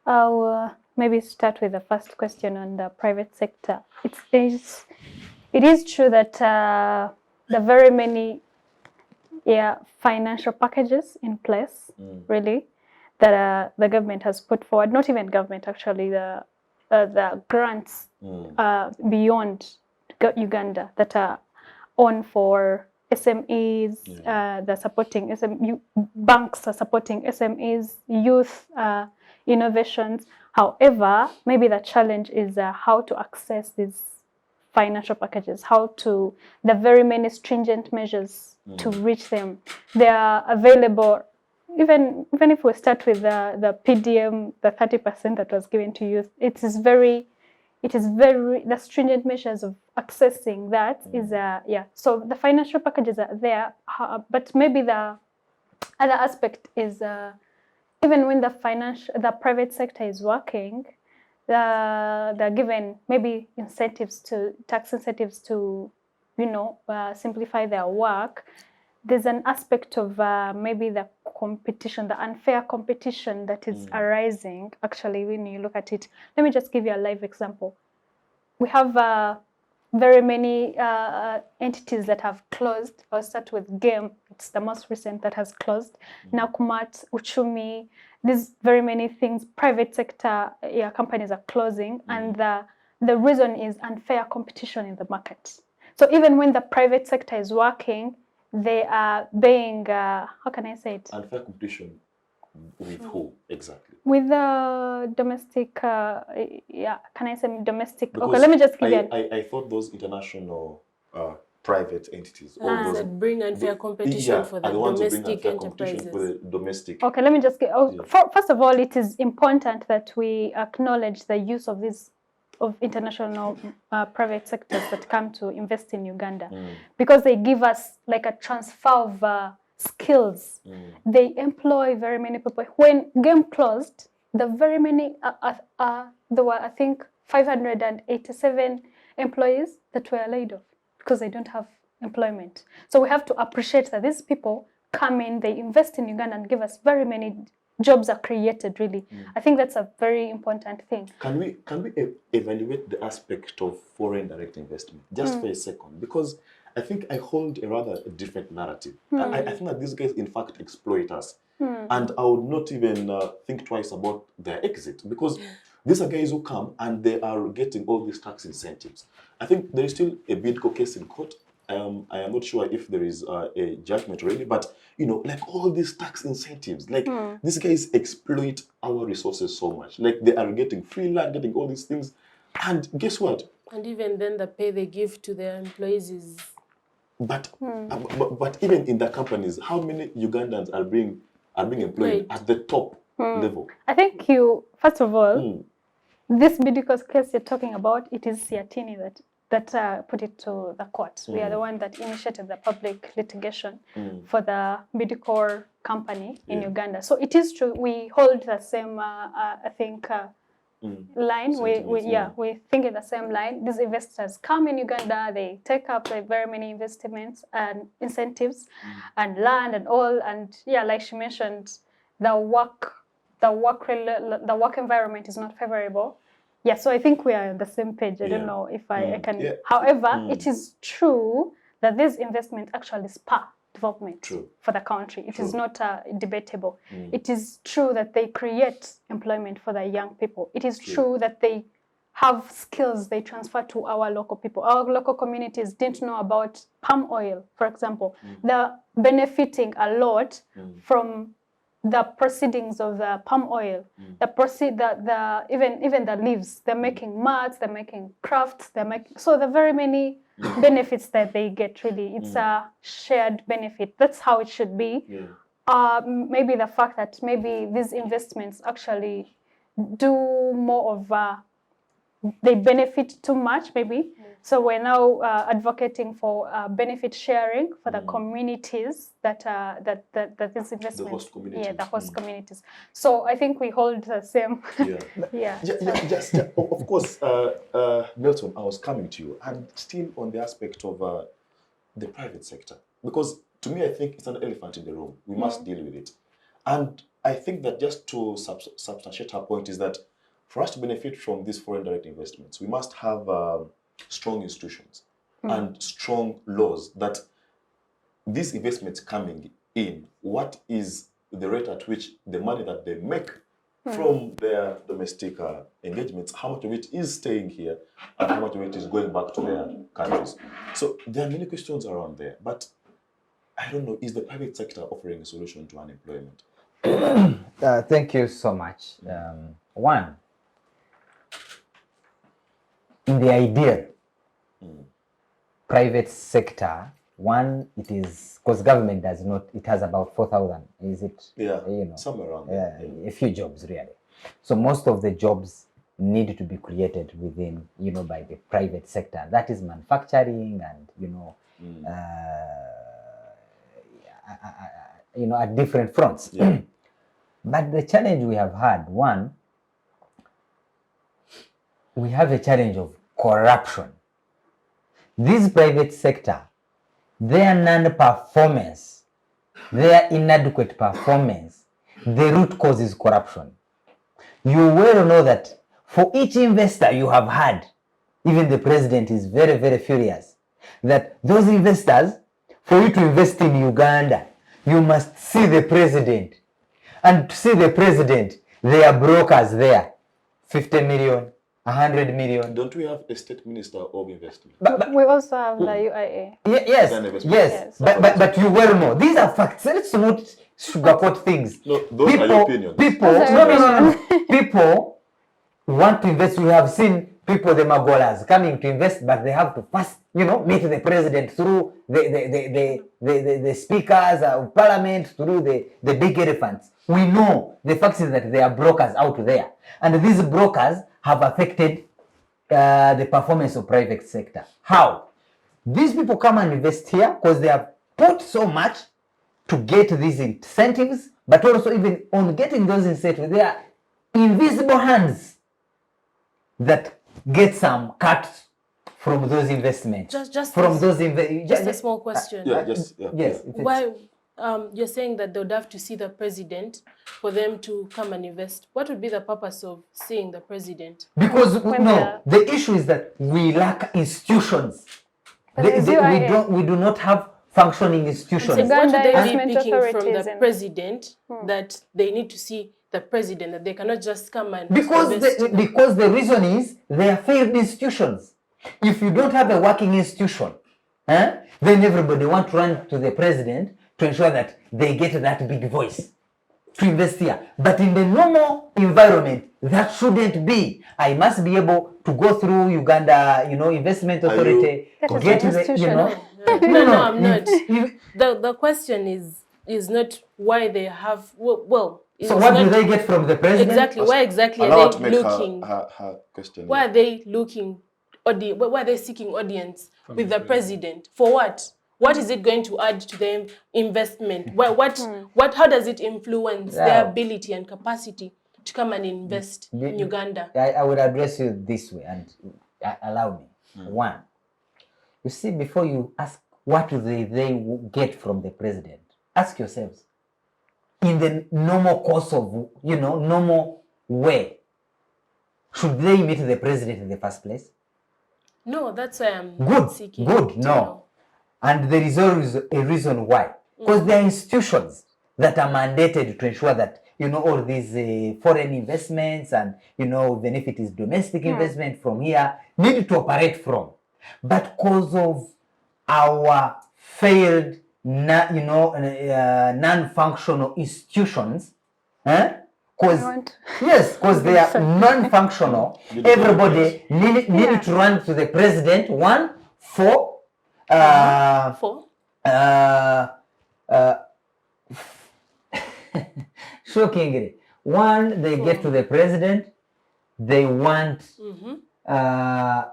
I'll maybe start with the first question on the private sector. It is true that there are very many financial packages in place, really, that the government has put forward. Not even government, actually, the grants beyond Uganda that are on for SMEs, they're supporting banks are supporting SMEs, youth innovations. However, maybe the challenge is how to access these financial packages, the very many stringent measures to reach them. They are available, even if we start with the PDM, the 30% that was given to youth, the stringent measures of accessing that is, so the financial packages are there, but maybe the other aspect is, even when the private sector is working, they're given maybe tax incentives to, simplify their work. There's an aspect of maybe the competition, the unfair competition that is arising, actually, when you look at it. Let me just give you a live example. We have very many entities that have closed. I'll start with game. It's the most recent that has closed. Nakumat, Uchumi, these very many things. Private sector companies are closing, and the reason is unfair competition in the market. So even when the private sector is working, they are being how can I say it? Unfair competition with who exactly? With the domestic, can I say domestic? Because okay, let me just give you. I thought those international private entities, all Ah, those that bring unfair competition for the are the ones who bring domestic unfair competition for enterprises. the domestic. Okay, let me just get. First of all, it is important that we acknowledge the use of these of international private sectors that come to invest in Uganda, because they give us like a transfer of skills. They employ very many people. When game closed, the very many there were, I think, 587 employees that were laid off because they don't have employment. So we have to appreciate that these people come in, they invest in Uganda and give us very many jobs are created, really. I think that's a very important thing. Can we evaluate the aspect of foreign direct investment just for a second? Because I think I hold a rather different narrative. I think that these guys, in fact, exploit us. And I would not even think twice about their exit, because these are guys who come and they are getting all these tax incentives. I think there is still a Bidco case in court. I am not sure if there is a judgment already, but you know, like all these tax incentives, like these guys exploit our resources so much. Like they are getting free land, getting all these things, and guess what? And even then, the pay they give to their employees is. But even in the companies, how many Ugandans are being employed at the top level? I think first of all, this Bidco's case you're talking about, it is Siatini that put it to the court. We are the one that initiated the public litigation for the Bidco company in Uganda. So it is true, we hold the same, I think, line. We think in the same line. These investors come in Uganda, they take up very many investments and incentives and land and all. And like she mentioned, the work environment is not favorable. Yeah, so I think we are on the same page. I don't know if I can. Yeah. However, it is true that these investments actually spur development for the country. It is not debatable. It is true that they create employment for the young people. It is true that they have skills they transfer to our local people. Our local communities didn't know about palm oil, for example. They're benefiting a lot from the proceedings of the palm oil, even the leaves. They're making mats, they're making crafts, so the very many benefits that they get. Really, it's a shared benefit. That's how it should be. Maybe the fact that maybe these investments actually do more of they benefit too much, maybe. So we're now advocating for benefit sharing for the communities that this investment. The host communities. Yeah, the host communities. So I think we hold the same. Just of course, Milton, I was coming to you, and still on the aspect of the private sector, because to me, I think it's an elephant in the room. We must deal with it, and I think that just to substantiate her point is that for us to benefit from these foreign direct investments, we must have strong institutions and strong laws that these investments coming in, what is the rate at which the money that they make from their domestic engagements, how much of it is staying here and how much of it is going back to their countries. So there are many questions around there, but I don't know, is the private sector offering a solution to unemployment? Thank you so much. One, in the ideal private sector, one, it is, because government does not, it has about 4,000, is it? Yeah, somewhere around there. A few jobs, really. So most of the jobs need to be created within, by the private sector. That is manufacturing and, at different fronts. Yeah. But the challenge we have had, one, we have a challenge of corruption. This private sector, their non-performance, their inadequate performance, the root cause is corruption. You well know that for each investor you have had even the president is very, very furious that those investors, for you to invest in Uganda, you must see the president. And to see the president, there are brokers there. 50 million, 100 million. Don't we have a state minister of investment? But We also have the UIA. yes, Uganda investment. yes. Yes. But you well know. These are facts. Let's not sugarcoat things. No, those are your opinions. People, Those are no. People want to invest. We have seen people, the Magolas, coming to invest, but they have to first, meet the president through the speakers of parliament, through the big elephants. We know the fact is that there are brokers out there, and these brokers have affected the performance of private sector. How? These people come and invest here because they have put so much to get these incentives, but also even on getting those incentives, there are invisible hands that get some cut from those investments. Just from as- those Just a small question. yes. Why you're saying that they would have to see the president for them to come and invest? What would be the purpose of seeing the president? Because When the issue is that we lack institutions. But there's UIA. We do not have functioning institutions. So what would Uganda they investment be picking from authorities the and- president that they need to see the president, that they cannot just come and Because invest in them? because the reason is they are failed institutions. If you don't have a working institution, then everybody want to run to the president to ensure that they get that big voice to invest here. But in the normal environment, that shouldn't be. I must be able to go through Uganda, investment authority That to is get an to the, institution. No, I'm not. you- The question is not why they have So it's what do not- they get from the president? exactly why exactly Allow her are to they make looking? her question. Why are they looking? Why are they seeking audience with the president? For what? What is it going to add to their investment? How does it influence their Yeah. ability and capacity to come and invest in Uganda? I will address you this way and allow me. One, you see, before you ask what do they get from the president, ask yourselves, in the normal course of, normal way, should they meet the president in the first place? No, that's why I'm Good, seeking. good, to no. know. And there is always a reason why. Because there are institutions that are mandated to ensure that, all these foreign investments and, even if it is domestic investment from here, need to operate from. But because of our failed, non-functional institutions, because they are non-functional, everybody needed to run to the president, one, for For shockingly, one, they get to the president, they want a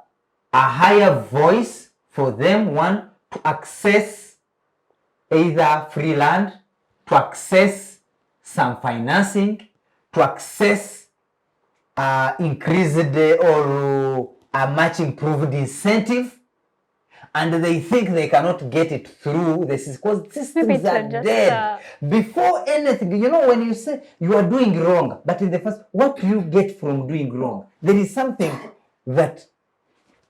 higher voice for them, one, to access either free land, to access some financing, to access increased or a much improved incentive, and they think they cannot get it through this because systems Maybe are to just, dead. Before anything, when you say you are doing wrong, but in the first, what do you get from doing wrong? There is something that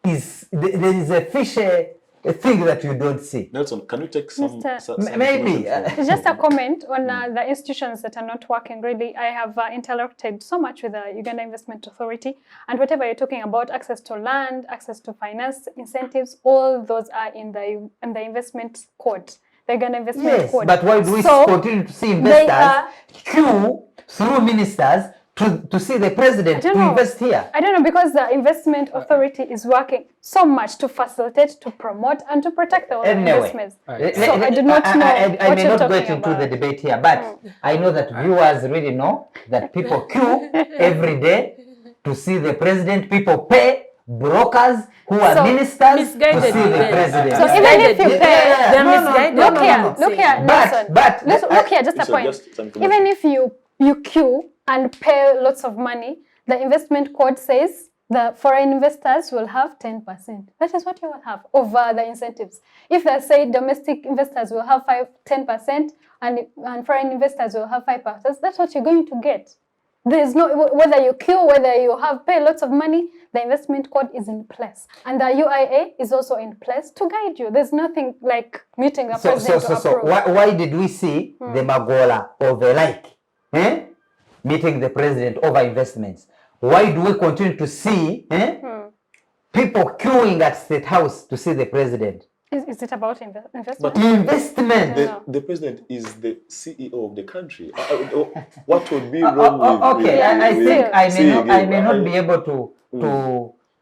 there is a fishy thing that you don't see. Nelson, can you take some? Mr. some Maybe. information from- It's just a comment on the institutions that are not working. Really, I have interacted so much with the Uganda Investment Authority, and whatever you're talking about, access to land, access to finance, incentives, all those are in the investment code, the Uganda Investment Yes, Code. but why do we So, continue to see they investors are- queue through ministers to see the president to don't know. invest here? I don't know, because the investment authority is working so much to facilitate, to promote, and to protect our investments. So I do not know I what may you're not get talking into the about. debate here, but I know that viewers really know that people queue every day to see the president. People pay brokers who are So, ministers to misguided see the events. president. So even if you pay, They're No, no, misguided. no, look no, here, no, no. look here, listen. But Look here, just a Listen, point. just some information. Even if you queue and pay lots of money, the investment code says the foreign investors will have 10%. That is what you will have over the incentives. If they say domestic investors will have 10% and foreign investors will have 5%, that's what you're going to get. There's no, whether you queue, whether you have pay lots of money, the investment code is in place. And the UIA is also in place to guide you. There's nothing like meeting the president to approve. Why did we see the Magola or the like meeting the president over investments? Why do we continue to see people queuing at State House to see the president? Is it about investment? But investment. The president is the CEO of the country. What would be wrong with? Okay, I think I may not be able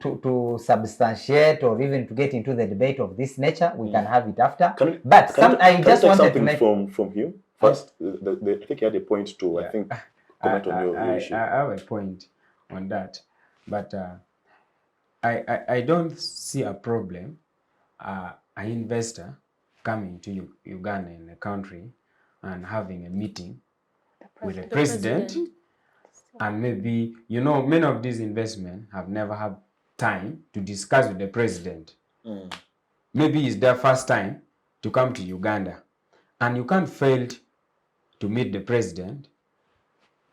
to substantiate or even to get into the debate of this nature. We can have it after. I just wanted to make from him first. I think you had a point too. I think comment on your issue. I have a point on that, but I don't see a problem. An investor coming to Uganda in the country and having a meeting with the president. And maybe, many of these investments have never had time to discuss with the president. Maybe it's their first time to come to Uganda. And you can't fail to meet the president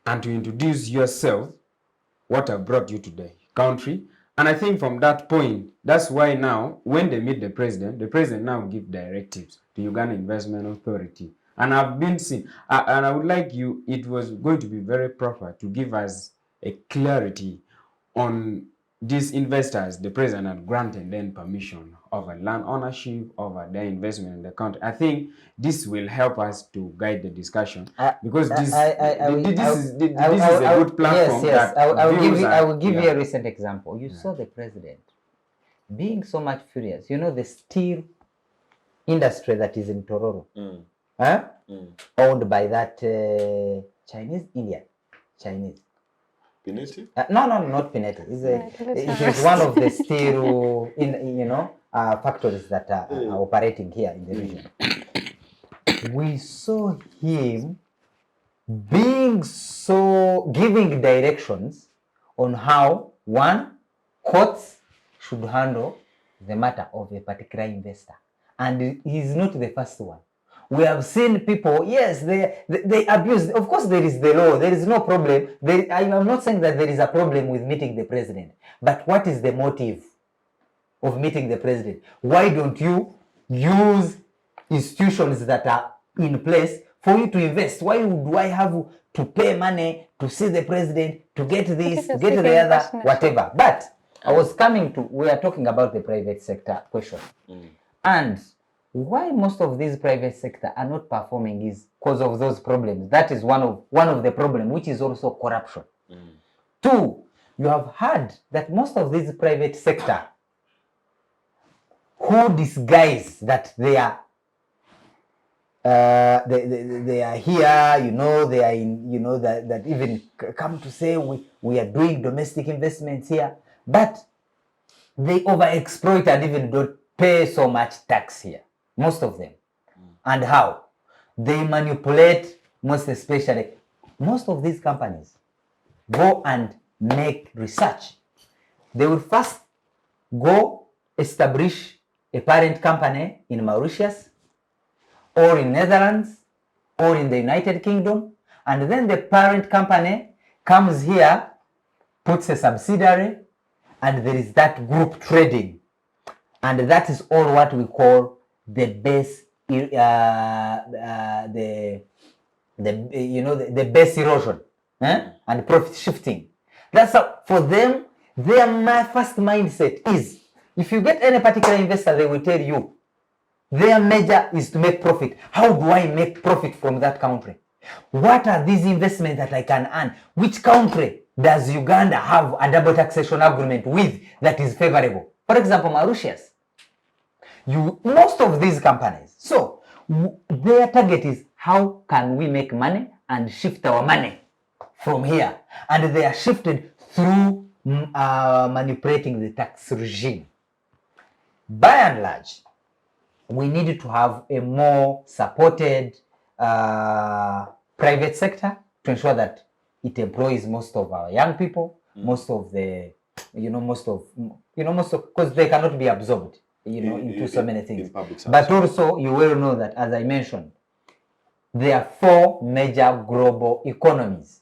and to introduce yourself, what have brought you to the country. And I think from that point, that's why now, when they meet the president now give directives to Uganda Investment Authority. And I've been seeing, and I would like it was going to be very proper to give us a clarity on these investors. The president had granted them permission over land ownership, over their investment in the country. I think this will help us to guide the discussion because this is a good platform. Yes, I will give you a recent example. You saw the president being so much furious. The steel industry that is in Tororo, owned by that Chinese. Pineti? No, not Pineti. It is one of the steel, factories that are operating here in the region. We saw him giving directions on how courts should handle the matter of a particular investor, and he's not the first one. We have seen people, yes, they abuse. Of course, there is the law. There is no problem. I am not saying that there is a problem with meeting the president. But what is the motive of meeting the president? Why don't you use institutions that are in place for you to invest? Why do I have to pay money to see the president, to get this, to get the other, whatever? But we are talking about the private sector question. And why most of these private sector are not performing is because of those problems. That is one of the problems, which is also corruption. Two, you have heard that most of these private sector who disguise that they are they are here, they are in, that even come to say we are doing domestic investments here, but they overexploit and even don't pay so much tax here. Most of them. And how? They manipulate, most especially. Most of these companies go and make research. They will first go establish a parent company in Mauritius, or in Netherlands, or in the United Kingdom, and then the parent company comes here, puts a subsidiary, and there is that group trading. And that is all what we call the base, the base erosion and profit shifting. That's how, for them, their first mindset is, if you get any particular investor, they will tell you, their measure is to make profit. How do I make profit from that country? What are these investments that I can earn? Which country does Uganda have a double taxation agreement with that is favorable? For example, Mauritius. Most of these companies, so their target is how can we make money and shift our money from here, and they are shifted through manipulating the tax regime. By and large, we need to have a more supported private sector to ensure that it employs most of our young people, most of because they cannot be absorbed into so many things. But also, you will know that, as I mentioned, there are 4 major global economies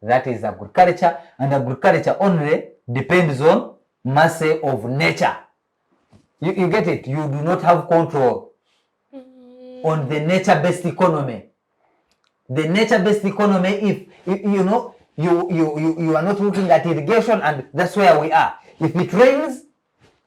that is agriculture, and agriculture only depends on mercy of nature. You get it? You do not have control on the nature-based economy. The nature-based economy, if you know, you are not looking at irrigation, and that's where we are. If it rains,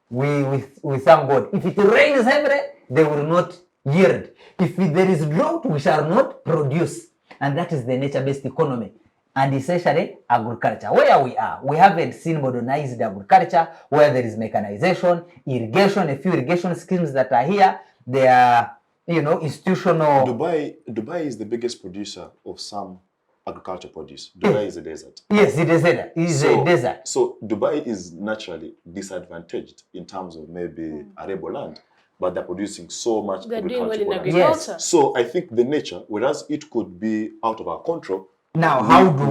we thank God. If it rains heavily, they will not yield. If there is drought, we shall not produce. And that is the nature-based economy. And essentially, agriculture. Where we are, we haven't seen modernized agriculture where there is mechanization, irrigation, a few irrigation schemes that are here. They are, you know, institutional. Dubai is the biggest producer of some agriculture produce. Dubai is a desert. Yes, the desert is a desert. So Dubai is naturally disadvantaged in terms of maybe arable land, but they're producing so much They're doing well in agriculture. agriculture. Yes. So I think the nature, whereas it could be out of our control, Now, how do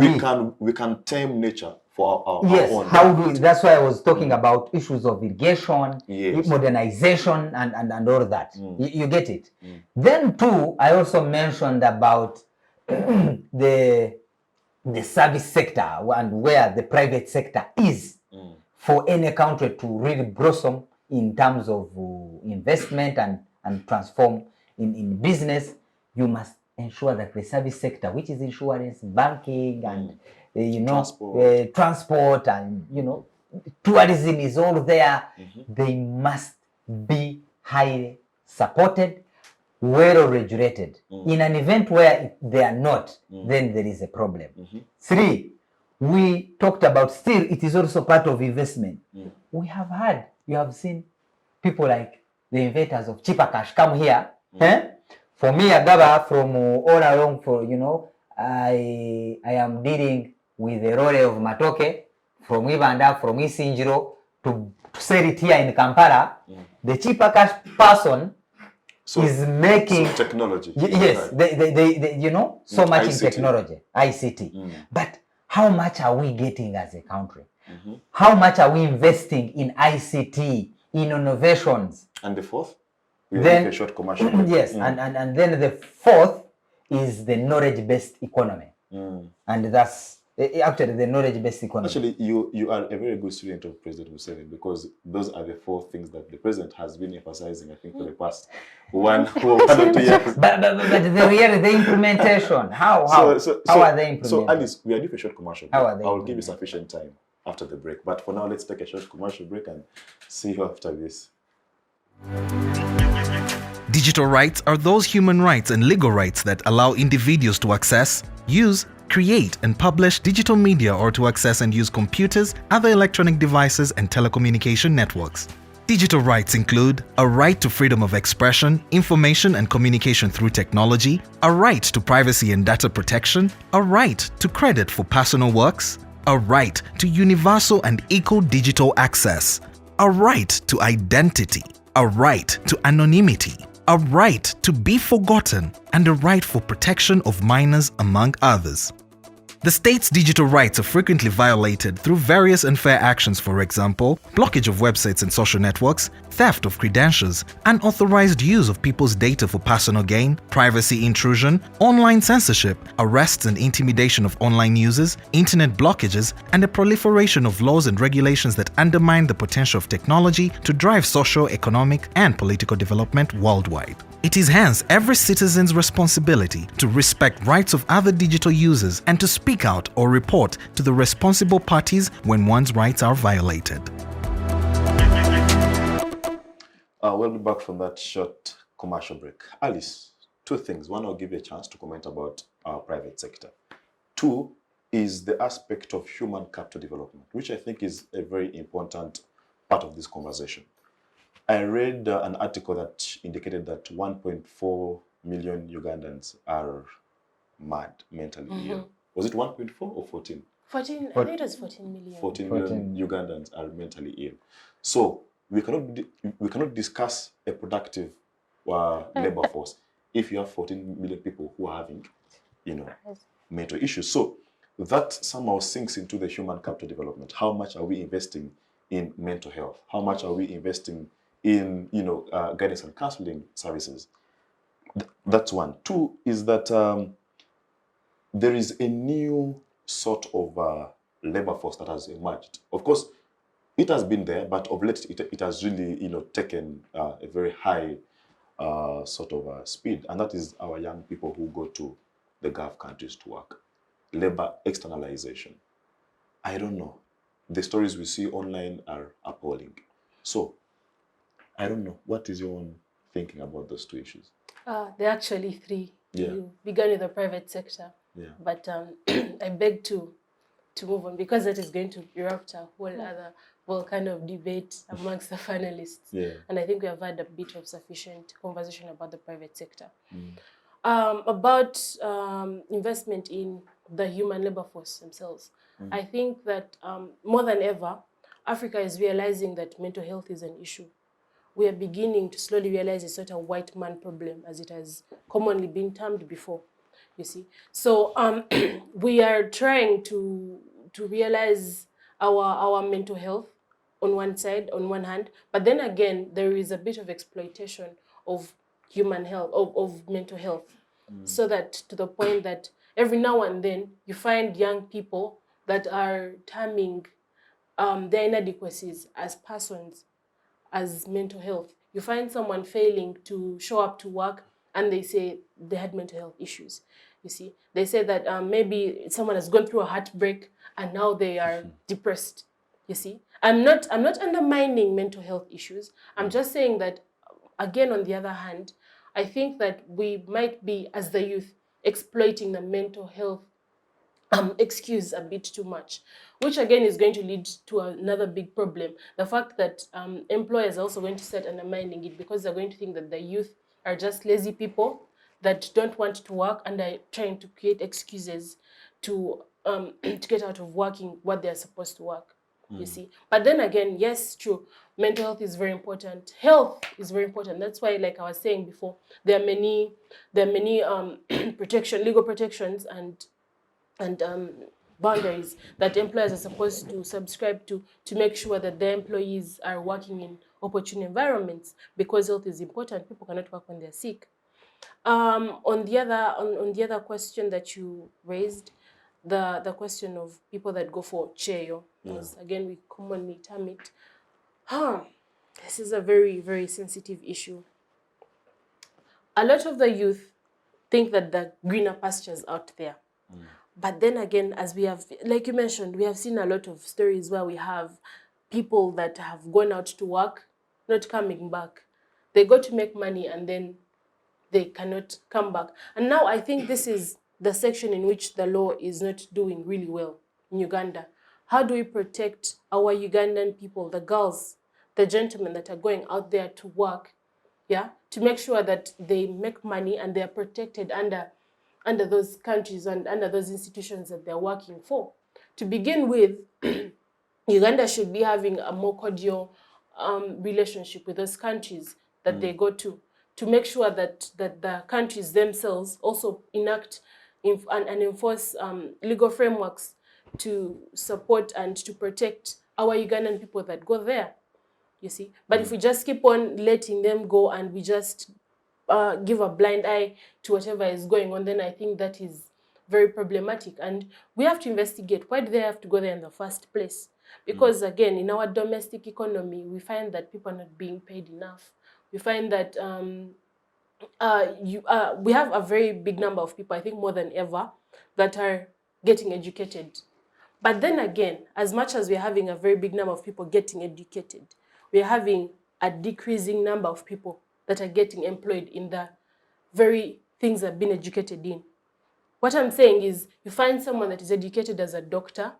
we can tame nature for our yes, own how benefit. do that's why I was talking about issues of irrigation, Yes. modernization, and all that. You get it. Then too, I also mentioned about the service sector and where the private sector is for any country to really blossom in terms of investment and transform in business. You must ensure that the service sector, which is insurance, banking, and you know, transport, and you know, tourism is all there. They must be highly supported, well regulated. In an event where they are not, then there is a problem. 3, we talked about still it is also part of investment. We have had, you have seen people like the inventors of cheaper cash come here. For me, Agaba, from all along, for you know, I am dealing with the role of Matoke from Uganda, from Isinjiro to sell it here in Kampala. The cheaper cash person is making technology. Yes, they you know, so much ICT. in technology, ICT. But how much are we getting as a country? How much are we investing in ICT, in innovations? And the 4th, we will Then make a short commercial break. yes, and then the 4th is the knowledge-based economy, and that's actually the knowledge-based economy. Actually, you are a very good student of President Museveni, because those are the 4 things that the president has been emphasizing, I think, for the past one or 2 years. But the implementation, how are they implemented? So Alice, we are doing a short commercial break. How are they I will give you implemented? sufficient time after the break. But for now, let's take a short commercial break and see you after this. Digital rights are those human rights and legal rights that allow individuals to access, use, create and publish digital media, or to access and use computers, other electronic devices and telecommunication networks. Digital rights include a right to freedom of expression, information and communication through technology, a right to privacy and data protection, a right to credit for personal works, a right to universal and equal digital access, a right to identity, a right to anonymity, a right to be forgotten, and a right for protection of minors, among others. The state's digital rights are frequently violated through various unfair actions, for example, blockage of websites and social networks, theft of credentials, unauthorized use of people's data for personal gain, privacy intrusion, online censorship, arrests and intimidation of online users, internet blockages, and the proliferation of laws and regulations that undermine the potential of technology to drive social, economic, and political development worldwide. It is hence every citizen's responsibility to respect rights of other digital users and to speak out or report to the responsible parties when one's rights are violated. We'll be back from that short commercial break. Alice, 2 things. 1, I'll give you a chance to comment about our private sector. 2 is the aspect of human capital development, which I think is a very important part of this conversation. I read an article that indicated that 1.4 million Ugandans are mad, mentally ill. Was it 1.4 or 14? 14, I think it was 14 million. 14 million Ugandans are mentally ill. So we cannot discuss a productive labor force if you have 14 million people who are having, you know, mental issues. So that somehow sinks into the human capital development. How much are we investing in mental health? How much are we investing in, you know, guidance and counseling services? That's 1. 2 is that there is a new sort of labor force that has emerged. Of course, it has been there, but of late it has really, taken a very high sort of speed, and that is our young people who go to the Gulf countries to work. Labor externalization. I don't know. The stories we see online are appalling. So, I don't know. What is your own thinking about those two issues? There are actually three. Yeah. You began with the private sector, Yeah. but I beg to move on because that is going to erupt a whole other kind of debate amongst the panelists. Yeah. And I think we have had a bit of sufficient conversation about the private sector. About investment in the human labor force themselves. I think that more than ever, Africa is realizing that mental health is an issue. We are beginning to slowly realize it's not a white man problem as it has commonly been termed before, you see. So we are trying to realize our mental health on one side, on one hand, but then again, there is a bit of exploitation of human health, of mental health, so that to the point that every now and then you find young people that are terming their inadequacies as persons, as mental health. You find someone failing to show up to work and they say they had mental health issues. You see, they say that maybe someone has gone through a heartbreak and now they are depressed. You see, I'm not undermining mental health issues. I'm just saying that, again, on the other hand, I think that we might be, as the youth, exploiting the mental health excuse a bit too much, which again is going to lead to another big problem. The fact that employers are also going to start undermining it because they're going to think that the youth are just lazy people that don't want to work and are trying to create excuses to to get out of working what they're supposed to work. You see, but then again, yes, true. Mental health is very important. Health is very important. That's why, like I was saying before, there are many legal protections and boundaries that employers are supposed to subscribe to make sure that their employees are working in opportune environments, because health is important. People cannot work when they're sick. On the other question that you raised, the question of people that go for cheyo, as again we commonly term it. This is a very, very sensitive issue. A lot of the youth think that the greener pastures out there. But then again, as we have, like you mentioned, we have seen a lot of stories where we have people that have gone out to work, not coming back. They go to make money and then they cannot come back. And now I think this is the section in which the law is not doing really well in Uganda. How do we protect our Ugandan people, the girls, the gentlemen that are going out there to work, to make sure that they make money and they are protected under those countries and under those institutions that they're working for? To begin with, Uganda should be having a more cordial relationship with those countries that they go to make sure that the countries themselves also enact and enforce legal frameworks to support and to protect our Ugandan people that go there, you see. But if we just keep on letting them go and we just give a blind eye to whatever is going on, then I think that is very problematic. And we have to investigate why do they have to go there in the first place. Because again, in our domestic economy, we find that people are not being paid enough. We find that we have a very big number of people, I think more than ever, that are getting educated. But then again, as much as we're having a very big number of people getting educated, we're having a decreasing number of people that are getting employed in the very things they've been educated in. What I'm saying is, you find someone that is educated as a doctor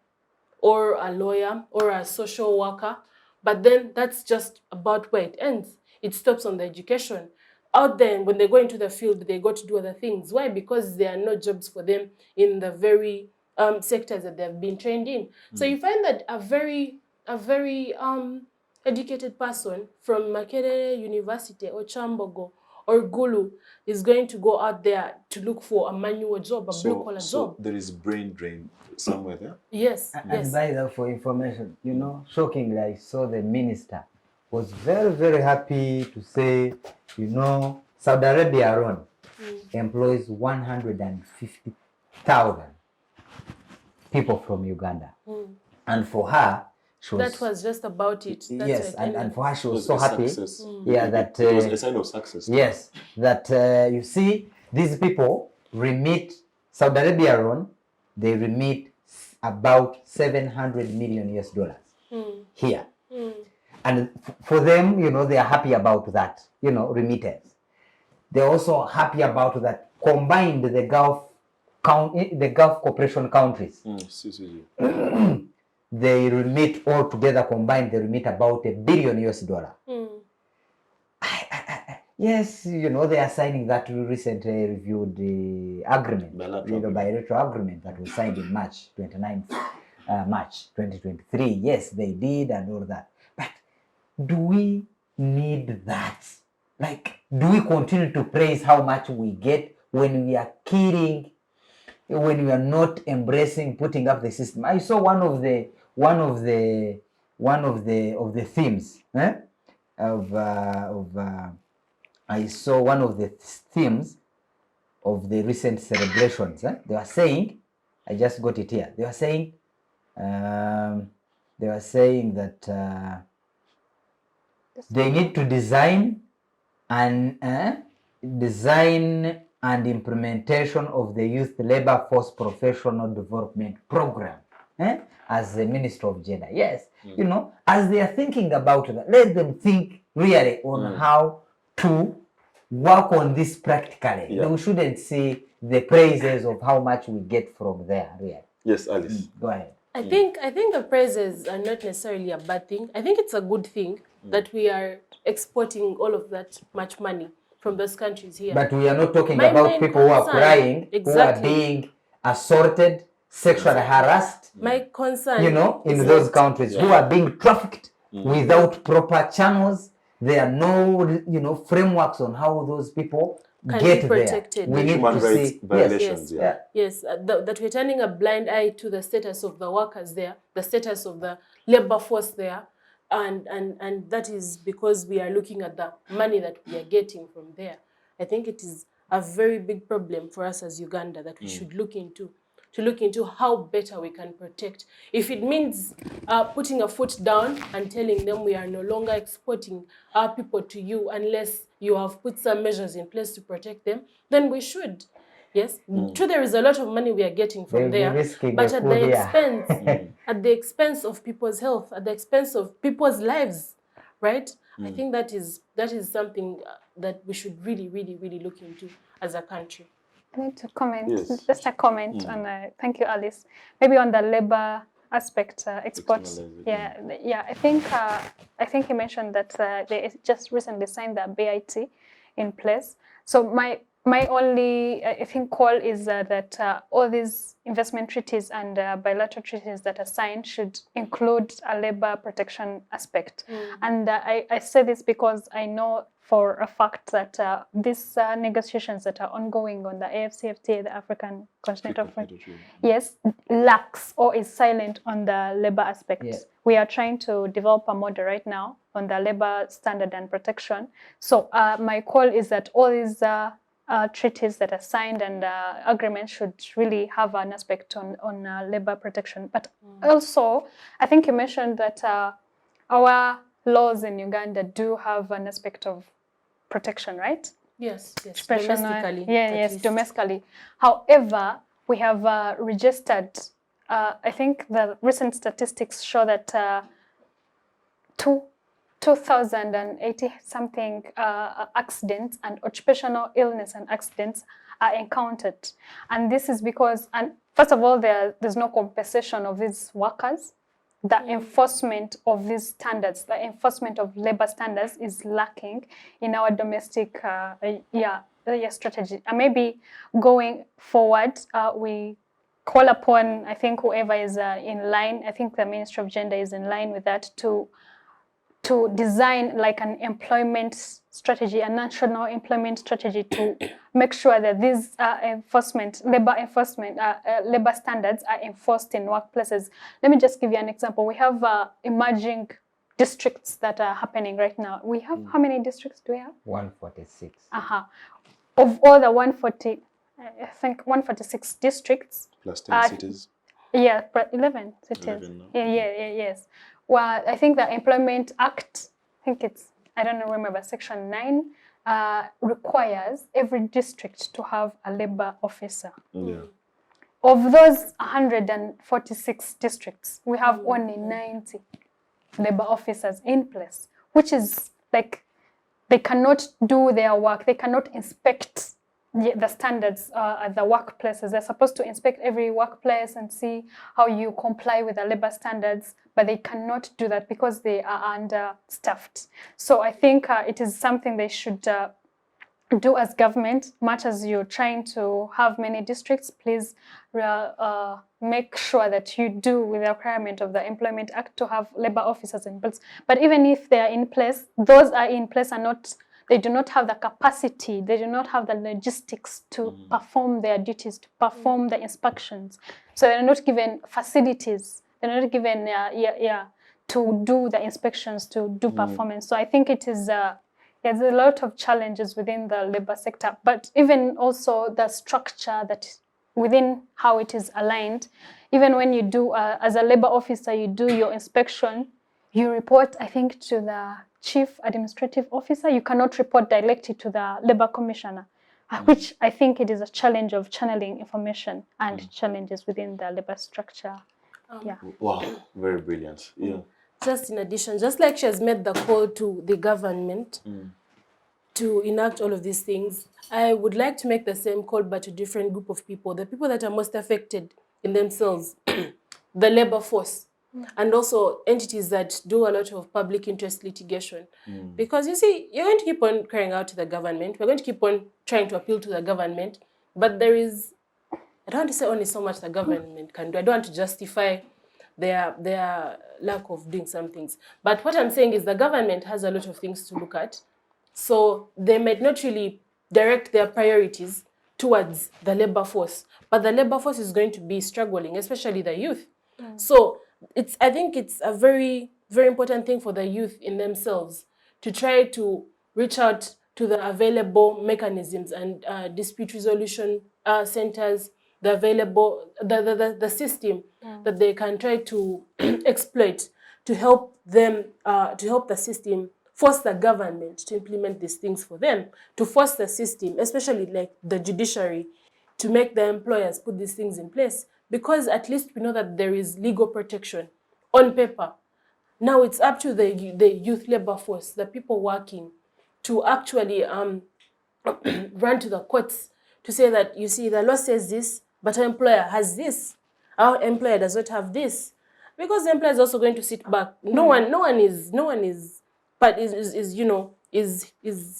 or a lawyer or a social worker, but then that's just about where it ends. It stops on the education. Out there, when they go into the field, they go to do other things. Why? Because there are no jobs for them in the very sectors that they've been trained in. So you find that a very educated person from Makerere University or Chambogo or Gulu is going to go out there to look for a manual job, a blue-collar job. So there is brain drain somewhere there? Yes, And yes. by the way, for information, shockingly, I saw the minister was very, very happy to say, Saudi Arabia alone employs 150,000 people from Uganda. And for her, she was... That was just about it. That's yes, it. and for her, she It was was so a happy. success. Yeah, that... it was a sign of success. yes, that you see, these people remit, Saudi Arabia alone, they remit about 700 million US dollars here. And for them, you know, they are happy about that, you know, remittance. They're also happy about that combined the Gulf cooperation countries. They remit all together combined, they remit about $1 billion US. Yes, you know, they are signing that recently reviewed agreement, bilateral agreement that was signed in March 29th, March 2023. Yes, they did and all that. But do we need that? Like, do we continue to praise how much we get when we are killing, when we are not embracing putting up the system? I saw one of the themes I saw one of the themes of the recent celebrations. They were saying, I just got it here. They were saying that they need to design and implementation of the Youth Labor Force Professional Development Program as the Minister of Gender. Yes, you know, as they are thinking about that, let them think really on how to work on this practically. We shouldn't see the praises of how much we get from there. Really. Yes, Alice. Go ahead. I think the praises are not necessarily a bad thing. I think it's a good thing that we are exporting all of that much money from those countries here. But we are not talking about people who are crying, who are being assaulted, sexually harassed. My concern, you know, in those countries, who are being trafficked without proper channels. There are no, you know, frameworks on how those people get protected. We need human to rights see violations. That we're turning a blind eye to the status of the workers there, the status of the labor force there, and that is because we are looking at the money that we are getting from there. I think it is a very big problem for us as Uganda that we should look into, to look into how better we can protect. If it means putting a foot down and telling them we are no longer exporting our people to you unless you have put some measures in place to protect them, then we should. Yes, true, there is a lot of money we are getting from there, but at the expense of people's health, at the expense of people's lives, right? I think that is something that we should really, really, really look into as a country. I need to comment, just a comment on, thank you, Alice. Maybe on the labor aspect, exports. I think you mentioned that they just recently signed the BIT in place. So my only, I think, call is that all these investment treaties and bilateral treaties that are signed should include a labor protection aspect. And I say this because I know for a fact that these negotiations that are ongoing on the AFCFTA, the African Continental Front, lacks or is silent on the labor aspect. We are trying to develop a model right now on the labor standard and protection. So my call is that all these treaties that are signed and agreements should really have an aspect on labor protection. But also, I think you mentioned that our laws in Uganda do have an aspect of protection, right? Yes, domestically. Domestically. However, we have registered, I think the recent statistics show that 2,080 something accidents and occupational illness and accidents are encountered. And this is because, and first of all, there's no compensation of these workers. The enforcement of these standards, the enforcement of labor standards is lacking in our domestic strategy. And maybe going forward, we call upon, I think, whoever is in line, I think the Ministry of Gender is in line with that, to design like an employment strategy, a national employment strategy to make sure that these labor standards are enforced in workplaces. Let me just give you an example. We have emerging districts that are happening right now. We have, how many districts do we have? 146. Of all the 146 districts. Plus 10 cities. Yeah, 11 it is. 11 now. Yes. Well, I think the Employment Act, I think it's, I don't remember, Section 9 requires every district to have a labor officer. Yeah. Of those 146 districts, we have only 90 labor officers in place, which is like they cannot do their work. They cannot inspect the standards at the workplaces. They're supposed to inspect every workplace and see how you comply with the labor standards, but they cannot do that because they are understaffed. So I think it is something they should do as government. Much as you're trying to have many districts, please make sure that you do with the requirement of the Employment Act to have labor officers in place. But even if they are in place, those are in place are not, they do not have the capacity, they do not have the logistics to perform their duties, to perform the inspections. So they're not given facilities, they're not given to do the inspections, to do performance. So I think it is there's a lot of challenges within the labor sector, but even also the structure that within how it is aligned. Even when you do, as a labor officer, you do your inspection, you report, I think, to the chief administrative officer. You cannot report directly to the labor commissioner, which I think it is a challenge of channeling information and challenges within the labor structure. Wow, very brilliant. Yeah. Just in addition, just like she has made the call to the government to enact all of these things, I would like to make the same call, but to a different group of people, the people that are most affected in themselves, the labor force, and also entities that do a lot of public interest litigation. Because you see, you're going to keep on crying out to the government, we're going to keep on trying to appeal to the government, but there is, I don't want to say only so much the government can do. I don't want to justify their lack of doing some things. But what I'm saying is the government has a lot of things to look at. So they might not really direct their priorities towards the labor force. But the labor force is going to be struggling, especially the youth. So I think it's a very, very important thing for the youth in themselves to try to reach out to the available mechanisms and dispute resolution centers, the available, the system that they can try to exploit to help them, to help the system, force the government to implement these things for them, to force the system, especially like the judiciary, to make the employers put these things in place, because at least we know that there is legal protection on paper. Now it's up to the youth labor force, the people working, to actually run to the courts to say that, you see, the law says this, but our employer has this. Our employer does not have this. Because the employer is also going to sit back. No one is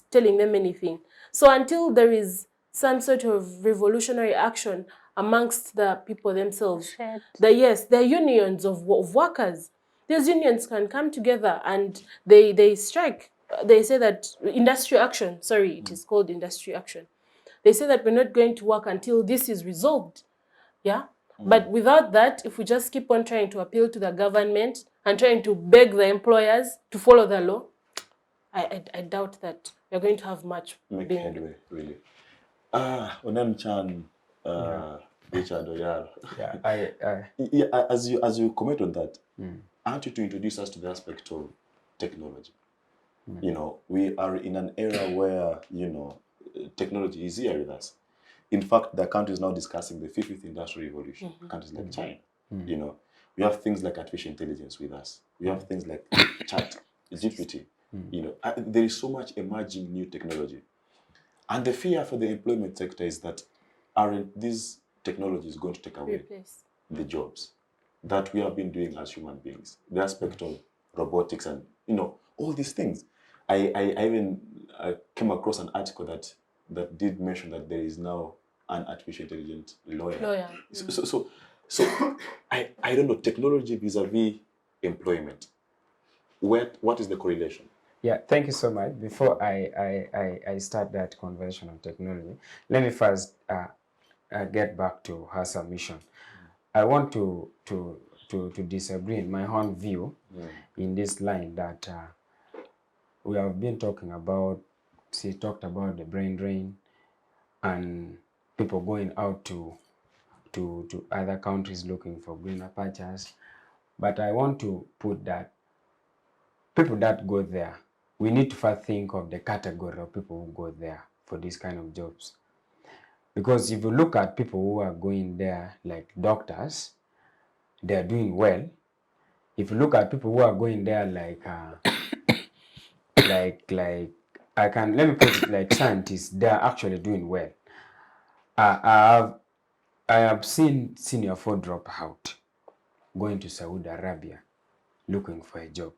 telling them anything. So until there is some sort of revolutionary action amongst the people themselves, the unions of workers, these unions can come together and they strike. They say that industrial action, sorry, it is called industrial action. They say that we're not going to work until this is resolved. Yeah? But without that, if we just keep on trying to appeal to the government and trying to beg the employers to follow the law, I doubt that we're going to have much Make being headway, really. Onem Chan, Richard Oyaro. Yeah, As you comment on that, I want you to introduce us to the aspect of technology. You know, we are in an era where, you know, technology is here with us. In fact, the country is now discussing the fifth industrial revolution. Countries like China, you know, we have things like artificial intelligence with us. We have things like chat, GPT. You know, there is so much emerging new technology. And the fear for the employment sector is that these technologies going to take away replaced. the jobs that we have been doing as human beings? The aspect of robotics and, you know, all these things. I even came across an article that did mention that there is now an artificial intelligence lawyer. So I don't know, technology vis-a-vis employment. What is the correlation? Yeah, thank you so much. Before I start that conversation on technology, let me first get back to her submission. I want to disagree in my own view in this line that we have been talking about. She talked about the brain drain and people going out to to other countries looking for greener pastures. But I want to put that people that go there, we need to first think of the category of people who go there for these kind of jobs. Because if you look at people who are going there, like doctors, they are doing well. If you look at people who are going there, like let me put it like scientists, they are actually doing well. I have seen senior 4 drop out going to Saudi Arabia looking for a job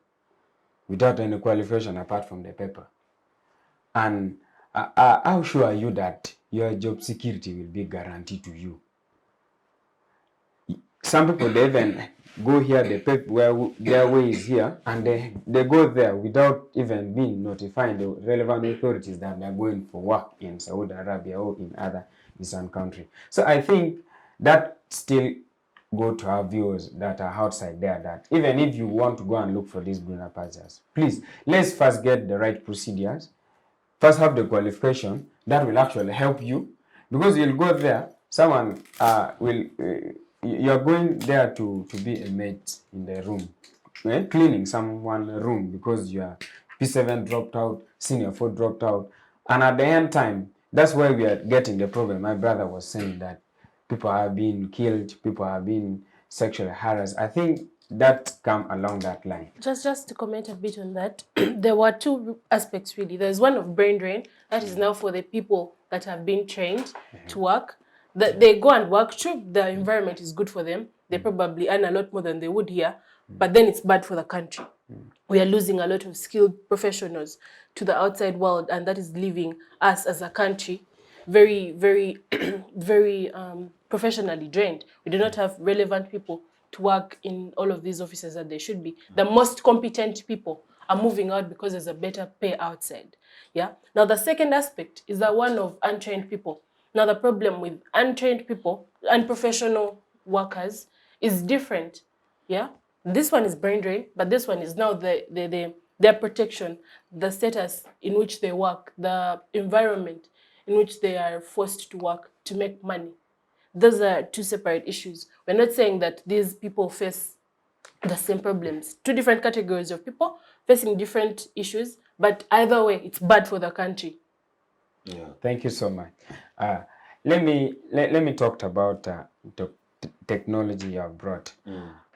without any qualification apart from the paper. And how sure are you that your job security will be guaranteed to you? Some people, they even go here, the paper where their way is here, and they go there without even being notifying the relevant authorities that they're going for work in Saudi Arabia or in other Eastern country. So I think that still go to our viewers that are outside there, that even if you want to go and look for these greener pastures, please, let's first get the right procedures, first have the qualification that will actually help you, because you'll go there, someone you're going there to be a mate in the room, cleaning someone's room because you are P7 dropped out, senior 4 dropped out, and at the end time, that's where we are getting the problem. My brother was saying that people are being killed, people are being sexually harassed. I think that come along that line. Just to comment a bit on that, there were 2 aspects really. There's one of brain drain, that is now for the people that have been trained to work. That they go and work, true, the environment is good for them. They probably earn a lot more than they would here, but then it's bad for the country. We are losing a lot of skilled professionals to the outside world, and that is leaving us as a country very, very, very professionally drained. We do not have relevant people to work in all of these offices that they should be. The most competent people are moving out because there's a better pay outside. Yeah. Now the second aspect is the one of untrained people. Now the problem with untrained people, unprofessional workers, is different. Yeah. This one is brain drain, but this one is now their protection, the status in which they work, the environment in which they are forced to work to make money. Those are 2 separate issues. We're not saying that these people face the same problems. 2 different categories of people facing different issues, but either way, it's bad for the country. Yeah. Thank you so much. Let me talk about the technology you have brought.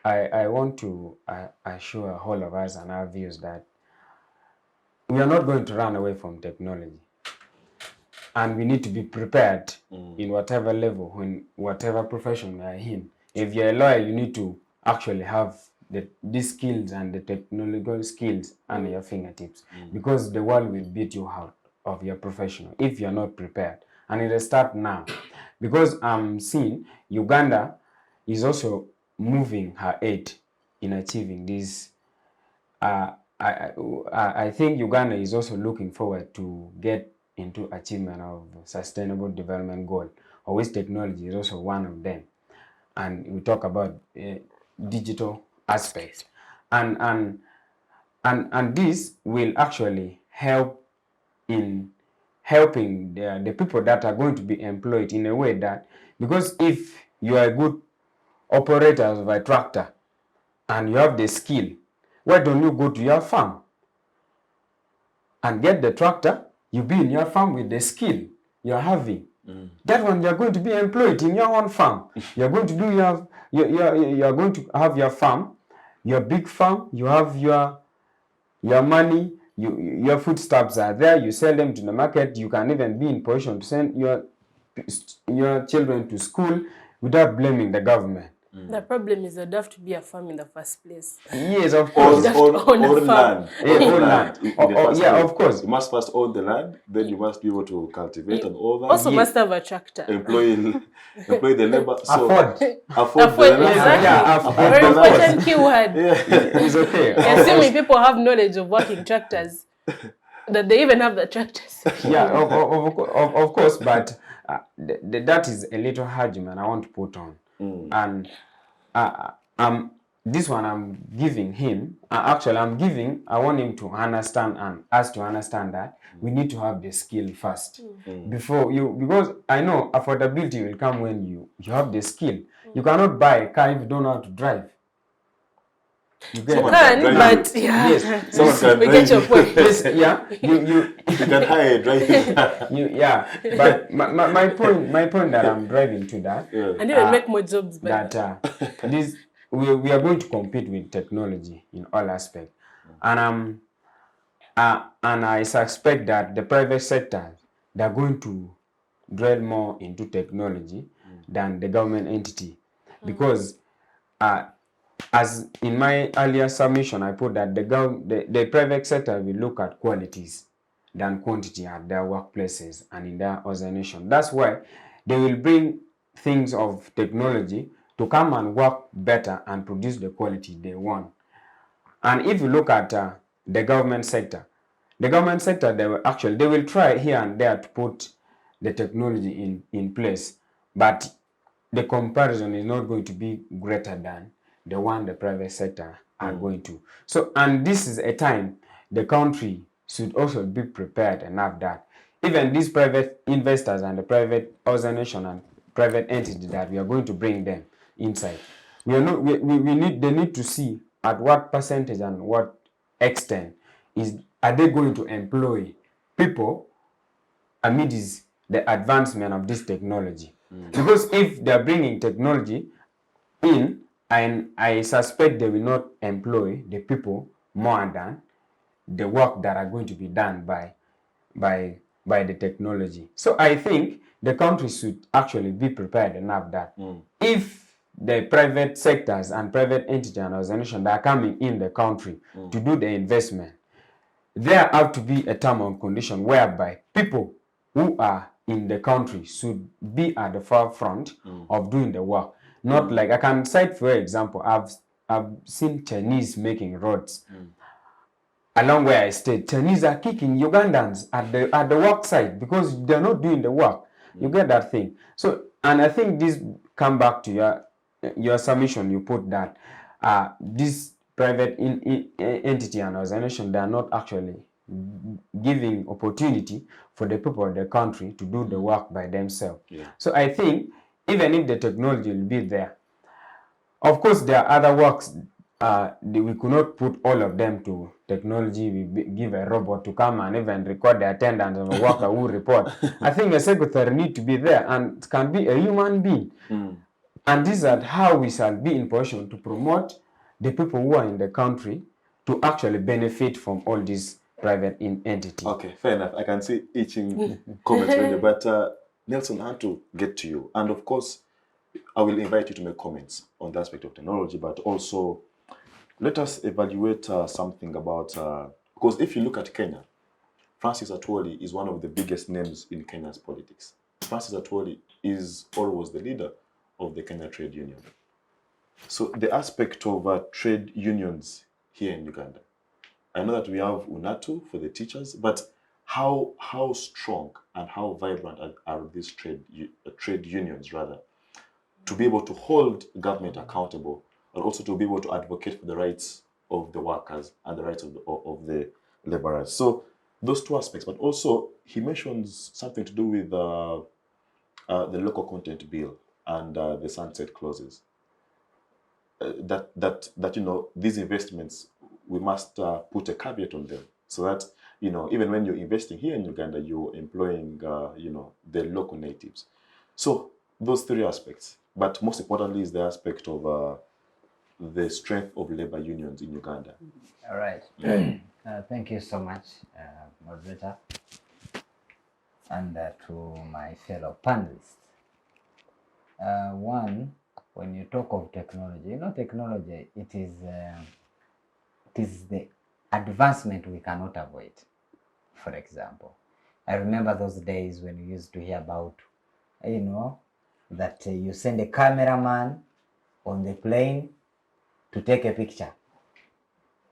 I want to assure all of us and our views that we are not going to run away from technology. And we need to be prepared in whatever level, in whatever profession we are in. If you're a lawyer, you need to actually have these skills and the technological skills on your fingertips, because the world will beat you out of your profession if you're not prepared. And it'll start now. Because I'm seeing Uganda is also moving her aid in achieving this. I think Uganda is also looking forward to get into achievement of sustainable development goal, of which technology is also one of them. And we talk about digital aspects, and this will actually help in helping the people that are going to be employed in a way that, because if you are a good operator of a tractor and you have the skill, why don't you go to your farm and get the tractor? You be in your farm with the skill you're having. That one, you're going to be employed in your own farm. You're going to do you're going to have your farm, your big farm. You have your money. Your foodstuffs are there. You sell them to the market. You can even be in position to send your children to school without blaming the government. The problem is that you have to be a farm in the first place. Yes, of course. Own land. Own land. Of course. You must first own the land, then you must be able to cultivate and all that. Also must have a tractor. Employ the labor. So afford the land. Exactly. Very important keyword. It's okay. Assuming people have knowledge of working tractors, that they even have the tractors. Of course, but that is a little argument I want to put on. And this one I'm giving him, actually I want him to understand and us to understand that we need to have the skill first. Before you, because I know affordability will come when you have the skill. You cannot buy a car if you don't know how to drive. You get Someone that? can Can, drive but you. yeah. Yes, Someone can We drive get your you. point. yes, yeah. You You can hire a driver. yeah. But my point that I'm driving to that And even make more jobs by that this we are going to compete with technology in all aspects, and I suspect that the private sector, they're going to dwell more into technology than the government entity, because as in my earlier submission, I put that the private sector will look at qualities than quantity at their workplaces and in their organization. That's why they will bring things of technology to come and work better and produce the quality they want. And if you look at the government sector, they will try here and there to put the technology in place, but the comparison is not going to be greater than the one the private sector are going to. So, and this is a time the country should also be prepared enough that even these private investors and the private organization and private entity that we are going to bring them inside, they need to see at what percentage and what extent are they going to employ people amidst the advancement of this technology. Because if they are bringing technology in, and I suspect they will not employ the people more than the work that are going to be done by the technology. So I think the country should actually be prepared enough that if the private sectors and private entities and organizations that are coming in the country to do the investment, there have to be a term and condition whereby people who are in the country should be at the forefront of doing the work. Not like, I can cite for example, I've seen Chinese making roads along where I stayed. Chinese are kicking Ugandans at the work site because they're not doing the work. You get that thing. So, and I think this come back to your submission. You put that this private entity and organization, they are not actually giving opportunity for the people of the country to do the work by themselves. So I think even if the technology will be there, of course, there are other works. We could not put all of them to technology. We give a robot to come and even record the attendance of a worker who report. I think a secretary need to be there and it can be a human being. And this is how we shall be in position to promote the people who are in the country to actually benefit from all these private entities. Okay, fair enough. I can see itching comments really, but Nelson, I have to get to you. And of course, I will invite you to make comments on the aspect of technology, but also let us evaluate something about, because if you look at Kenya, Francis Atwoli is one of the biggest names in Kenya's politics. Francis Atwoli is always the leader of the Kenya Trade Union. So the aspect of trade unions here in Uganda, I know that we have UNATU for the teachers, but how strong and how vibrant are these trade unions rather, to be able to hold government accountable, and also to be able to advocate for the rights of the workers and the rights of the laborers. So those two aspects, but also he mentions something to do with the local content bill and the sunset clauses. That you know, these investments, we must put a caveat on them, so that you know, even when you're investing here in Uganda, you're employing you know, the local natives. So those three aspects, but most importantly is the aspect of the strength of labor unions in Uganda. All right. Thank you so much, moderator, and to my fellow panelists. One, when you talk of technology, you know, technology, it is the advancement we cannot avoid. For example, I remember those days when we used to hear about, you know, that you send a cameraman on the plane to take a picture.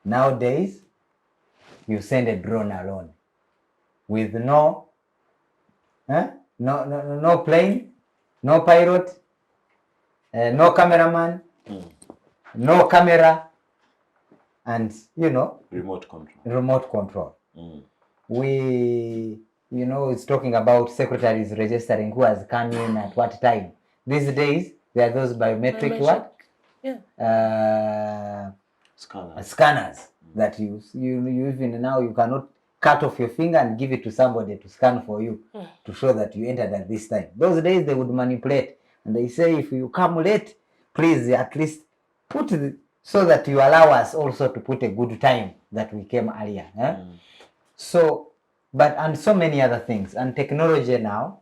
Nowadays, you send a drone alone with no plane, no pilot, no cameraman. no camera, and Remote control. remote control. Mm. We, it's talking about secretaries registering who has come in at what time. These days, there are those biometric what? Yeah. Scanners that you even now you cannot cut off your finger and give it to somebody to scan for you to show that you entered at this time. Those days they would manipulate and they say if you come late, please at least put so that you allow us also to put a good time that we came earlier. So, and so many other things. And technology now,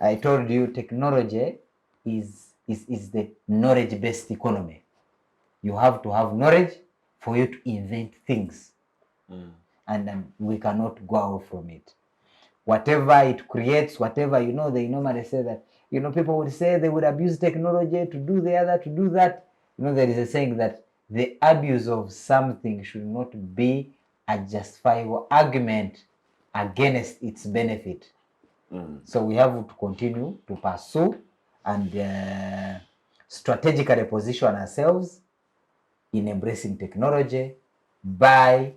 I told you, technology is the knowledge-based economy. You have to have knowledge for you to invent things. And we cannot go out from it. Whatever it creates, whatever, they normally say that, people would say they would abuse technology to do the other, to do that. There is a saying that the abuse of something should not be a justifiable argument against its benefit. So we have to continue to pursue and strategically position ourselves in embracing technology by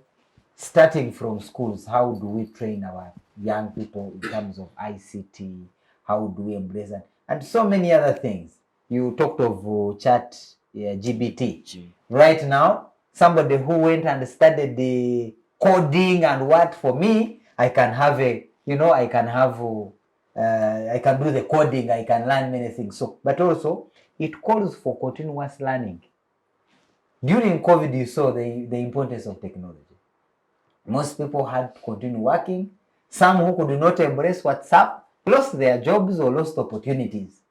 starting from schools. How do we train our young people in terms of ICT? How do we embrace that? And so many other things. You talked of chat GBT. Right now, somebody who went and studied the coding and what, for me, I can have I can do the coding, I can learn many things. So, but also, it calls for continuous learning. During COVID, you saw the importance of technology. Most people had to continue working. Some who could not embrace WhatsApp lost their jobs or lost opportunities.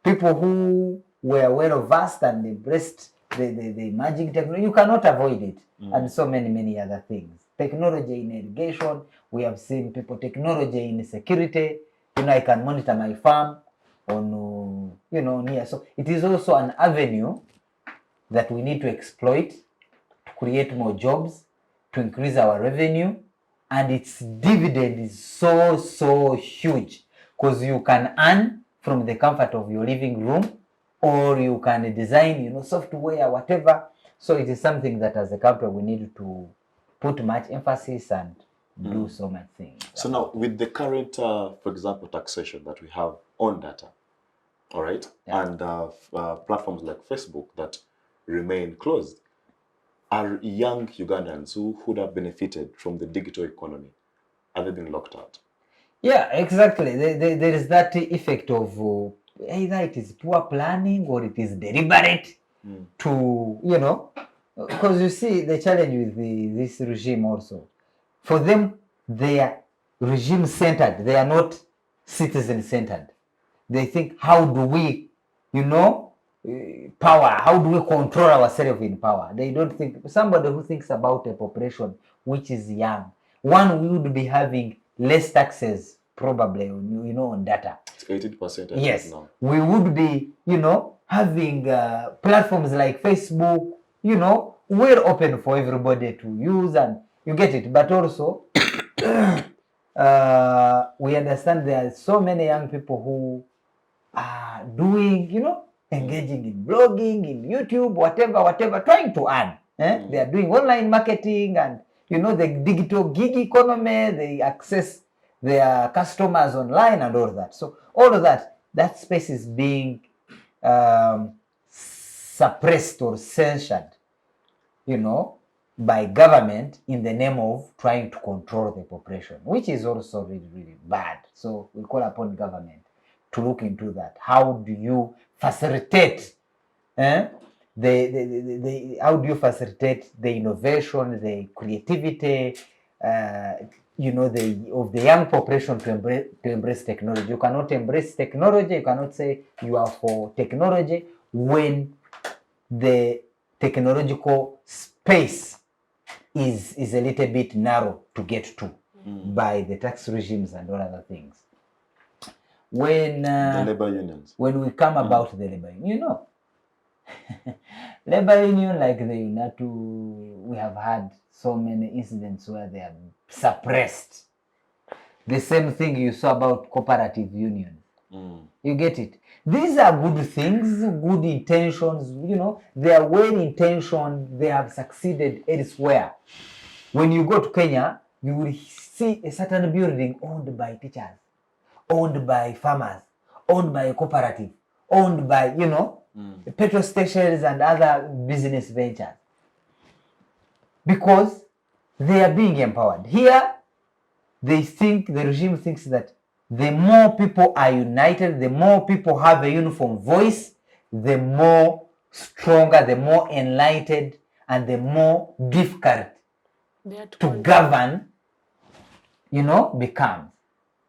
People who were well versed and embraced the emerging technology, you cannot avoid it. And so many, many other things. Technology in irrigation, we have seen people, technology in security. I can monitor my farm on, near. So it is also an avenue that we need to exploit to create more jobs, to increase our revenue, and its dividend is so huge because you can earn from the comfort of your living room, or you can design, software, whatever. So it is something that as a country we need to put much emphasis and do so much things. So now with the current, for example, taxation that we have on data, all right, and platforms like Facebook that remain closed, are young Ugandans who would have benefited from the digital economy, are they being locked out? Yeah, exactly. There is that effect of either it is poor planning or it is deliberate to, because you see the challenge with this regime also. For them, they are regime-centered. They are not citizen-centered. They think, how do we, power, how do we control ourselves in power? They don't think, somebody who thinks about a population which is young, one would be having less taxes probably, on data. It's 18%. Yes, now. We would be, having platforms like Facebook, we're open for everybody to use and you get it. But also, we understand there are so many young people who are doing, engaging in blogging, in YouTube, whatever, trying to earn. They are doing online marketing and, the digital gig economy, they access their customers online and all that. So all of that space is being suppressed or censored, by government in the name of trying to control the population, which is also really, really bad. So we call upon government to look into that. How do you facilitate how do you facilitate the innovation, the creativity, of the young population to embrace technology? You cannot embrace technology, you cannot say you are for technology when the technological space is a little bit narrow to get to by the tax regimes and all other things. When the labor unions. When we come about the labor union, labor union like the UNATU, we have had so many incidents where they are suppressed. The same thing you saw about cooperative unions. You get it? These are good things, good intentions, you know, they are well intentioned, they have succeeded elsewhere. When you go to Kenya, you will see a certain building owned by teachers, owned by farmers, owned by a cooperative, owned by, you know, petrol stations and other business ventures. Because they are being empowered. Here, they think, the regime thinks that the more people are united, the more people have a uniform voice, the more stronger, the more enlightened, and the more difficult to govern, you know, becomes.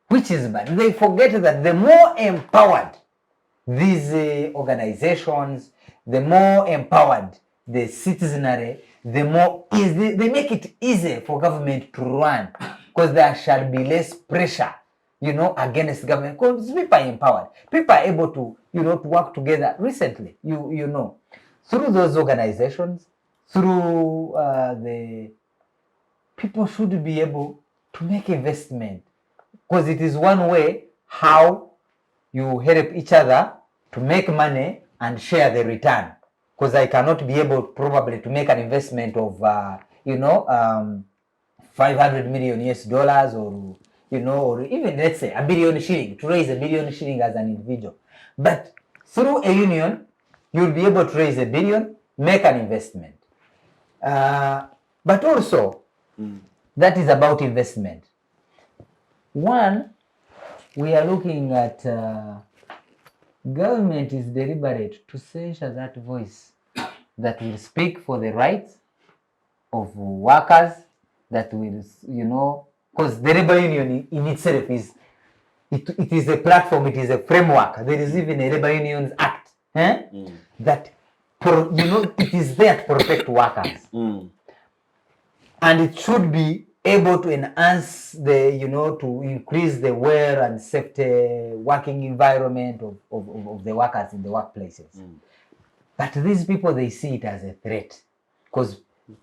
Which is bad. They forget that the more empowered these organizations, the more empowered the citizenry, the more easy, they make it easy for government to run, because there shall be less pressure, you know, against government, because people are empowered. People are able to, you know, to work together. Recently, you know, through those organizations, through the people should be able to make investment, because it is one way how you help each other to make money and share the return. Because I cannot be able probably to make an investment of, you know, 500 million US dollars, or, you know, or even let's say $1 billion, to raise $1 billion as an individual. But through a union, you'll be able to raise $1 billion, make an investment. But also, that is about investment. One, we are looking at government is deliberate to censure that voice that will speak for the rights of workers, that will, you know, because the labor union in itself is, it is a platform, it is a framework. There is even a labor unions act that, you know, it is there to protect workers. And it should be able to enhance the, you know, to increase the well and safety working environment of the workers in the workplaces. But these people, they see it as a threat. Because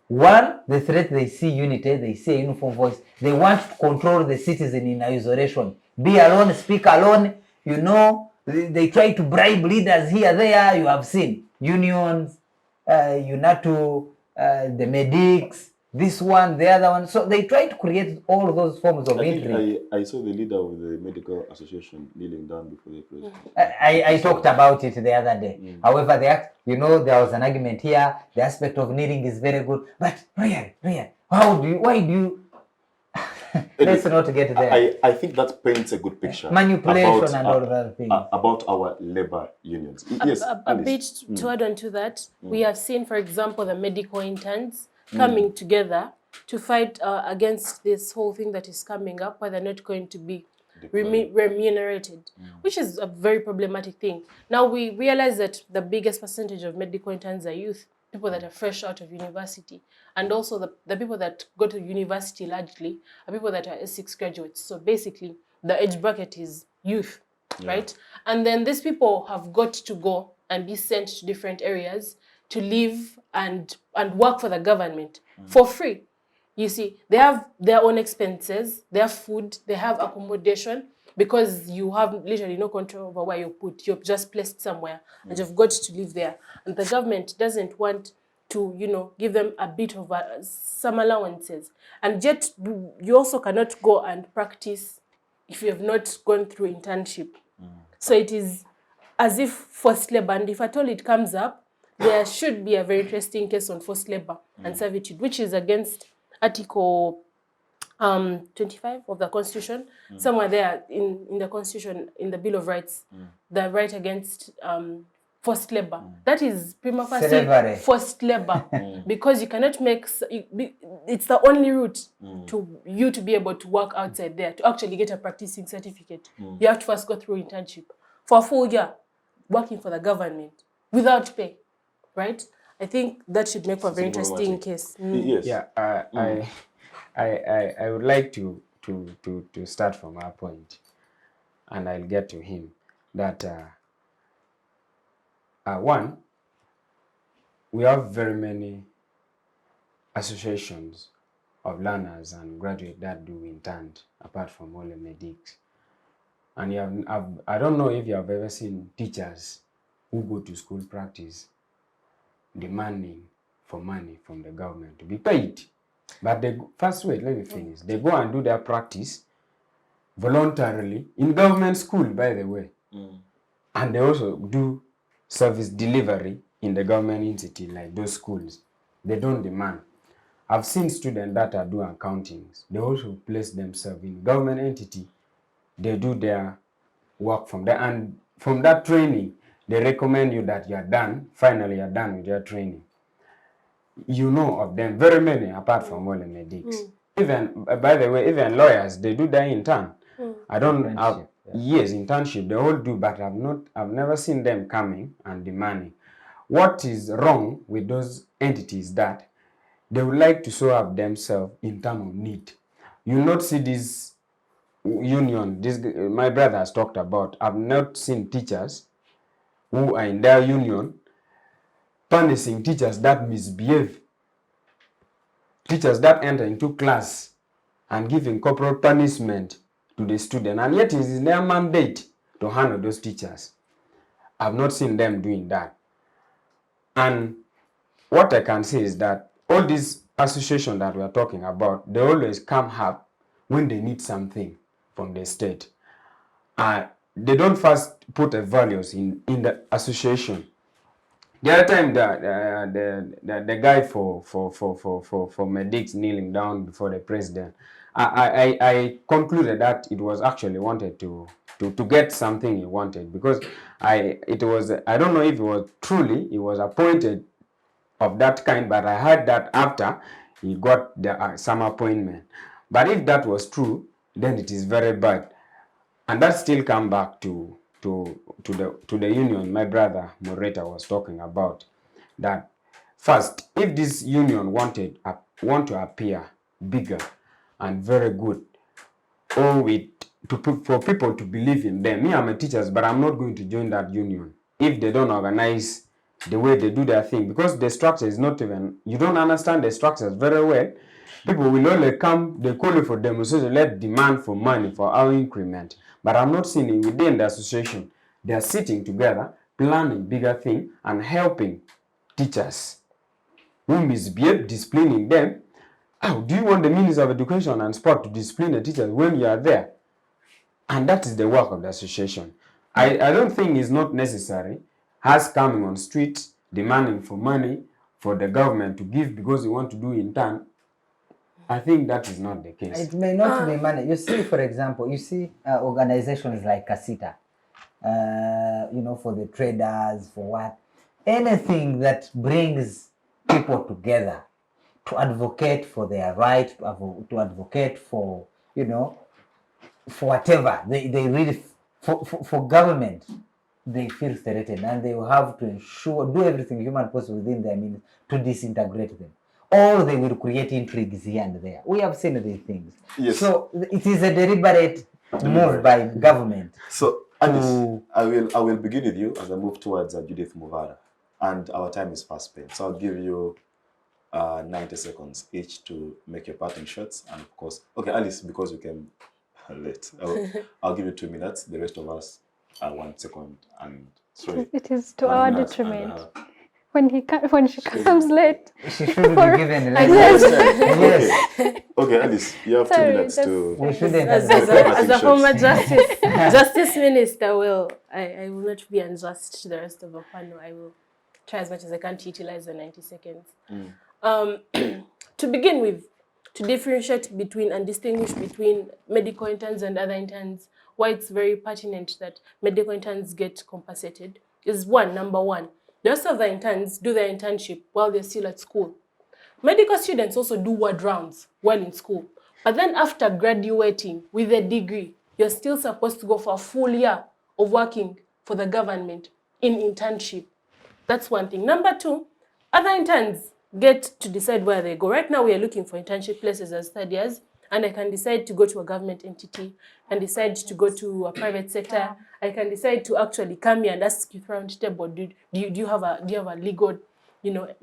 one, the threat, they see unity, they see a uniform voice. They want to control the citizen in isolation. Be alone, speak alone, you know. They try to bribe leaders here, there, you have seen. Unions, UNATU, the medics, this one, the other one. So they try to create all those forms of intrigue. I saw the leader of the medical association kneeling down before the president. I talked about it the other day. However, you know, there was an argument here. The aspect of kneeling is very good, but why do you? Let's not get there. I think that paints a good picture. Manipulation and all that things. About our labor unions. Yes, a bit to add on to that, we have seen, for example, the medical interns coming together to fight against this whole thing that is coming up, where they're not going to be remunerated, which is a very problematic thing. Now we realize that the biggest percentage of medical interns are youth, people that are fresh out of university, and also the people that go to university largely are people that are S6 graduates. So basically, the age bracket is youth, right? And then these people have got to go and be sent to different areas to live and work for the government for free. You see, they have their own expenses, their food, they have accommodation, because you have literally no control over where you're put. You're just placed somewhere and you've got to live there. And the government doesn't want to, you know, give them a bit of some allowances. And yet, you also cannot go and practice if you have not gone through internship. So it is as if forced labor. And if at all it comes up, there should be a very interesting case on forced labor and servitude, which is against Article 25 of the Constitution. Somewhere there in the Constitution, in the Bill of Rights, the right against forced labor. That is prima facie forced labor, because you cannot make, it's the only route to you to be able to work outside there, to actually get a practicing certificate. You have to first go through internship for a full year, working for the government without pay, right? I think that should make for a very interesting case. Yes. Yeah, I would like to start from our point, and I'll get to him. That one, we have very many associations of learners and graduates that do intern, apart from all the medics. And I don't know if you have ever seen teachers who go to school practice demanding for money from the government to be paid. But they first wait, let me finish. They go and do their practice voluntarily in government school, by the way. And they also do service delivery in the government entity like those schools. They don't demand. I've seen students that are doing accountings. They also place themselves in government entity. They do their work from there. And from that training, they recommend you that you are done. Finally, you are done with your training. You know of them, very many, apart from all the medics. Even, by the way, even lawyers, they do their intern. I don't have, yes, internship, they all do, but I've never seen them coming and demanding. What is wrong with those entities that they would like to show up themselves in terms of need. You not see this union, this my brother has talked about. I've not seen teachers who are in their union punishing teachers that misbehave, teachers that enter into class and giving corporal punishment to the student, and yet it is their mandate to handle those teachers. I've not seen them doing that. And what I can say is that all these associations that we are talking about, they always come up when they need something from the state. They don't first put the values in the association. The other time, the guy for medics kneeling down before the president, I concluded that it was actually wanted to get something he wanted, because I don't know if it was truly he was appointed of that kind, but I heard that after he got some appointment. But if that was true, then it is very bad. And that still come back to the union my brother Moreta was talking about. That first, if this union want to appear bigger and very good, or for people to believe in them. Me, I'm a teacher, but I'm not going to join that union if they don't organize the way they do their thing, because the structure is not even, you don't understand the structures very well. People will only come, they call you for demonstration, let demand for money for our increment. But I'm not seeing it within the association. They are sitting together, planning bigger thing and helping teachers who misbehave, disciplining them. How do you want the Minister of Education and Sport to discipline the teachers when you are there? And that is the work of the association. I don't think it's not necessary us coming on streets demanding for money for the government to give because we want to do in turn. I think that is not the case. It may not be money. You see, for example, organizations like Casita, for the traders, for what? Anything that brings people together to advocate for their right, to advocate for, for whatever they really, for government, they feel threatened, and they will have to do everything human possible within their means to disintegrate them. Or they will create intrigues here and there. We have seen these things. Yes. So it is a deliberate move by government. So, Alice, I will begin with you as I move towards Judith Muvara. And our time is fast spent. So I'll give you 90 seconds each to make your parting shots. And of course, okay, Alice, because you came late, I'll give you 2 minutes. The rest of us 1 second. And sorry. It is to our detriment. When she comes late, she should be given less. Yes. Okay, Alice, you have 2 minutes to. We shouldn't as a former justice minister, I will not be unjust to the rest of the panel. I will try as much as I can to utilize the 90 seconds. To begin with, to differentiate between and distinguish between medical interns and other interns, why it's very pertinent that medical interns get compensated is number one. The rest of the interns do their internship while they're still at school. Medical students also do ward rounds while in school. But then after graduating with a degree, you're still supposed to go for a full year of working for the government in internship. That's one thing. Number two, other interns get to decide where they go. Right now, we are looking for internship places as third years, and I can decide to go to a government entity, and decide to go to a private sector. I can decide to actually come here and ask you round table, do you have a legal,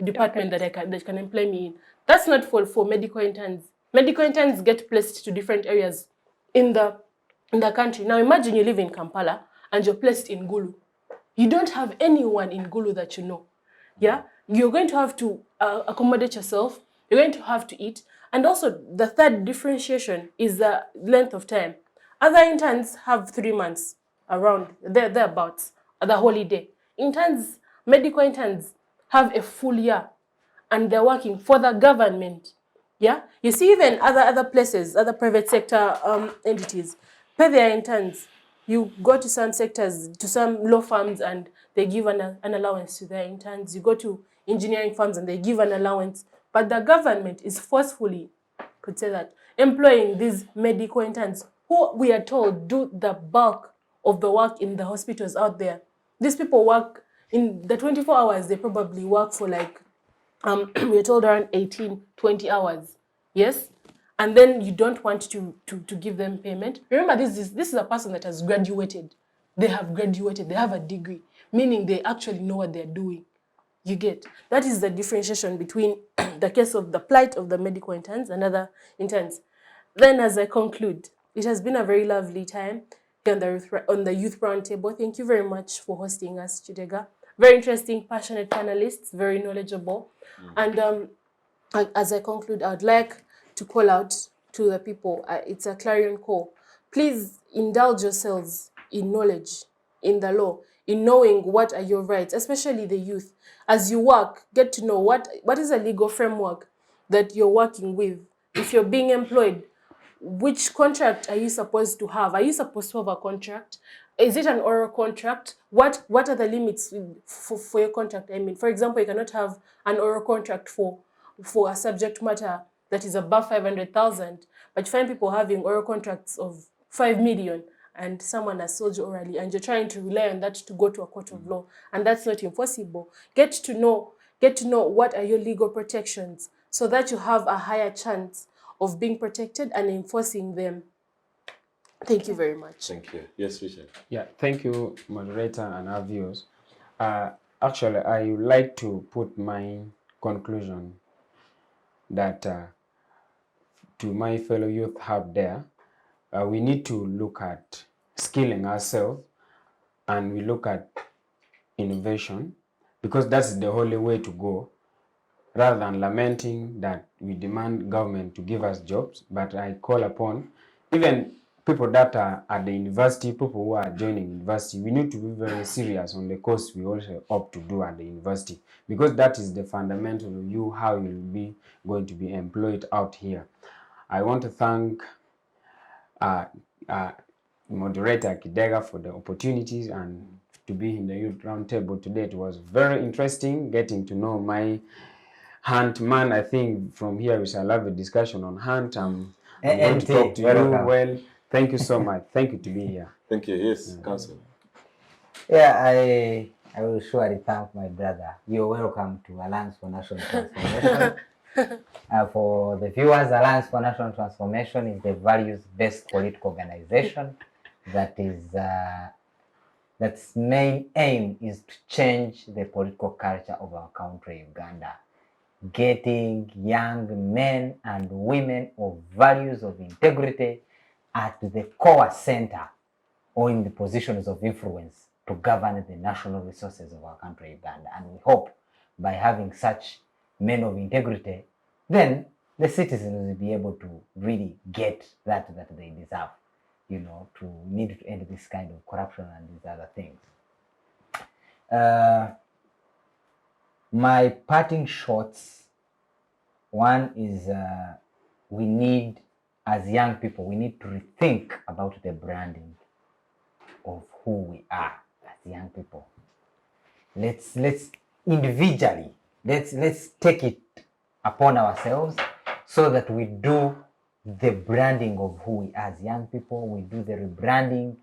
department that can employ me in? That's not for medical interns. Medical interns get placed to different areas in the in the country. Now imagine you live in Kampala and you're placed in Gulu. You don't have anyone in Gulu that you know. Yeah, you're going to have to accommodate yourself. You're going to have to eat. And also the third differentiation is the length of time. Other interns have 3 months around, thereabouts, the holiday. Interns, medical interns have a full year and they're working for the government. Yeah, you see, even other places, other private sector entities pay their interns. You go to some sectors, to some law firms, and they give an allowance to their interns. You go to engineering firms and they give an allowance. But the government is forcefully, could say that, employing these medical interns who we are told do the bulk of the work in the hospitals out there. These people work in the 24 hours, they probably work for like we're told around 18, 20 hours. Yes? And then you don't want to give them payment. Remember, this is a person that has graduated. They have graduated. They have a degree, meaning they actually know what they're doing. You get? That is the differentiation between the case of the plight of the medical interns and other interns. Then as I conclude, it has been a very lovely time on the Youth Roundtable. Thank you very much for hosting us, Chidega. Very interesting, passionate panelists, very knowledgeable. And as I conclude, I'd like to call out to the people. It's a clarion call. Please indulge yourselves in knowledge, in the law, in knowing what are your rights, especially the youth. As you work, get to know what is a legal framework that you're working with. If you're being employed, which contract are you supposed to have? Are you supposed to have a contract? Is it an oral contract? What are the limits for your contract? I mean, for example, you cannot have an oral contract for a subject matter that is above 500,000, but you find people having oral contracts of 5 million and someone has sold you orally and you're trying to rely on that to go to a court of law, and that's not enforceable. Get to know what are your legal protections so that you have a higher chance of being protected and enforcing them. Thank you very much. Thank you. Yes, Richard. Yeah, thank you, moderator and our viewers. Actually, I would like to put my conclusion that to my fellow youth out there, we need to look at skilling ourselves and we look at innovation, because that's the only way to go, rather than lamenting that we demand government to give us jobs. But I call upon even people that are at the university, people who are joining university, we need to be very serious on the course we also opt to do at the university, because that is the fundamental of you, how you'll be going to be employed out here. I want to thank moderator Kidega for the opportunities and to be in the Youth Roundtable today. It was very interesting getting to know my Hunt man. I think from here we shall have a discussion on Hunt. I'm going to talk to you. Well, thank you so much. Thank you to be here. Thank you. Yes, Council. Yeah, I will surely thank my brother. You're welcome to Alliance for National Transformation. For the viewers, Alliance for National Transformation is a values-based political organization that is that's main aim is to change the political culture of our country, Uganda, getting young men and women of values of integrity at the core center or in the positions of influence to govern the national resources of our country, Uganda. And we hope by having such men of integrity, then the citizens will be able to really get that they deserve, you know, to need to end this kind of corruption and these other things. My parting shots, one is we need, as young people, we need to rethink about the branding of who we are as young people. Let's individually, let's take it upon ourselves so that we do the branding of who we are as young people. We do the rebranding.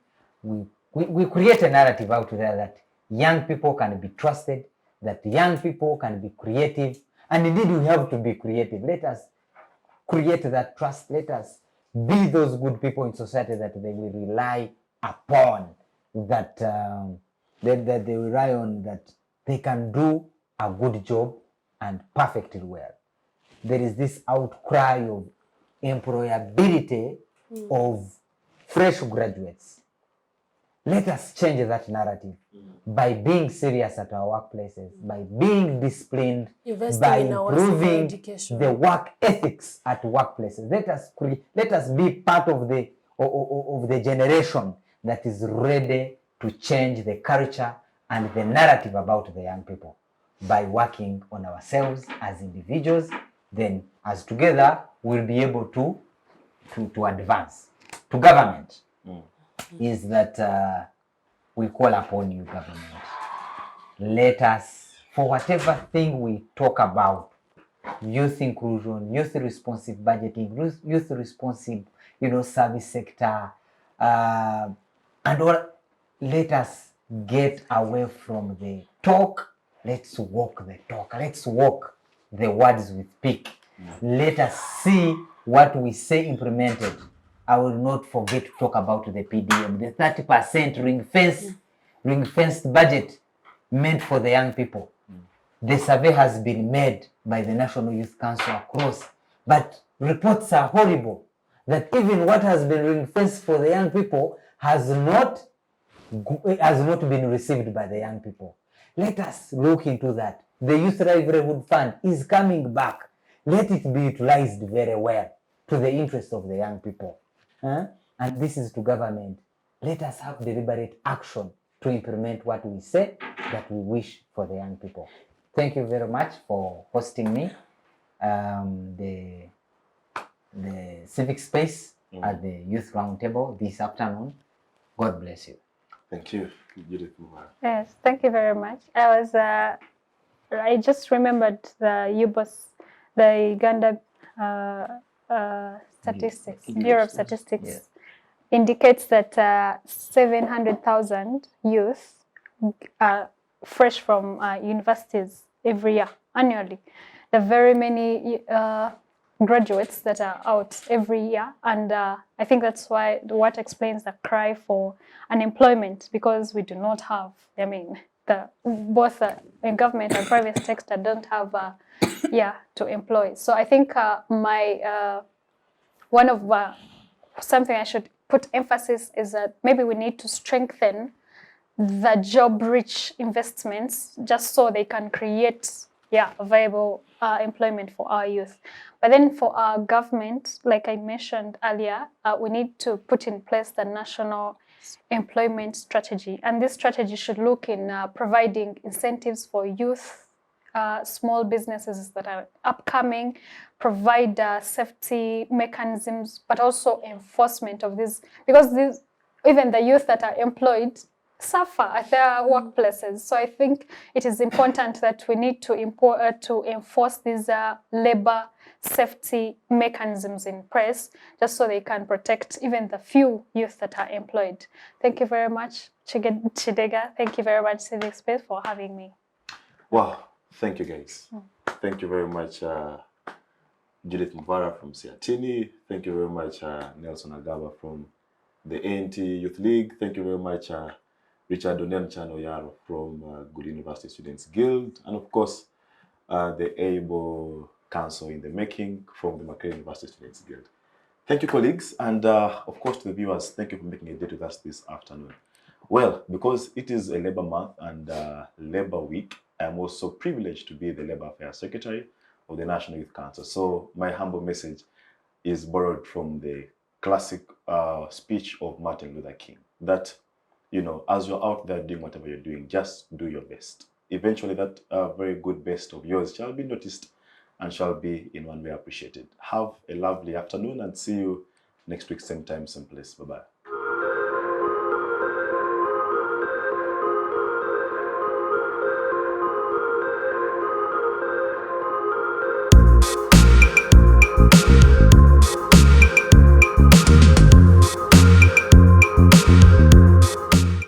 We create a narrative out there that young people can be trusted, that young people can be creative, and indeed we have to be creative. Let us create that trust. Let us be those good people in society that they will rely upon, that they rely on, that they can do a good job and perfectly well. There is this outcry of employability of fresh graduates. Let us change that narrative by being serious at our workplaces, by being disciplined, Investing by in our improving education. the work ethics at workplaces. Let us be part of the generation that is ready to change the culture and the narrative about the young people by working on ourselves as individuals. Then, as together, we'll be able to advance. To government is that we call upon you, government. Let us, for whatever thing we talk about, youth inclusion, youth responsive budgeting, youth responsive, service sector, and all, let us get away from the talk. Let's walk the talk. Let's walk the words we speak. Let us see what we say implemented. I will not forget to talk about the PDM, the 30% ring-fenced budget meant for the young people. The survey has been made by the National Youth Council across, but reports are horrible that even what has been ring-fenced for the young people has not been received by the young people. Let us look into that. The Youth Livelihood Fund is coming back. Let it be utilized very well to the interest of the young people. And this is to government. Let us have deliberate action to implement what we say that we wish for the young people. Thank you very much for hosting me, the civic space at the Youth Roundtable this afternoon. God bless you. Thank you. Beautiful. Yes, thank you very much. I just remembered the UBOS, the Uganda statistics, Bureau of Statistics, indicates that 700,000 youth are fresh from universities every year, annually. There are very many graduates that are out every year, and I think that's what explains the cry for unemployment, because we do not have, both in government and private sector don't have to employ. So I think something I should put emphasis is that maybe we need to strengthen the job-rich investments just so they can create viable employment for our youth. But then for our government, like I mentioned earlier, we need to put in place the national employment strategy. And this strategy should look in providing incentives for youth, small businesses that are upcoming, provide safety mechanisms, but also enforcement of this, because even the youth that are employed suffer at their workplaces. So I think it is important that we need to enforce these labor safety mechanisms in place, just so they can protect even the few youth that are employed. Thank you very much, Chidega. Thank you very much, Civic Space, for having me. Wow, thank you guys. Thank you very much, Judith Mvara from Siatini. Thank you very much, Nelson Agaba from the ANT Youth League. Thank you very much, Richard Onen-chan Oyaro from Good University Students Guild, and of course, the Able Council in the Making from the Makerere University Students Guild. Thank you, colleagues, and of course to the viewers, thank you for making a day with us this afternoon. Well, because it is a Labour Month and Labour Week, I am also privileged to be the Labour Affairs Secretary of the National Youth Council. So my humble message is borrowed from the classic speech of Martin Luther King, that, as you're out there doing whatever you're doing, just do your best. Eventually, that very good best of yours shall be noticed and shall be in one way appreciated. Have a lovely afternoon and see you next week, same time, same place. Bye-bye.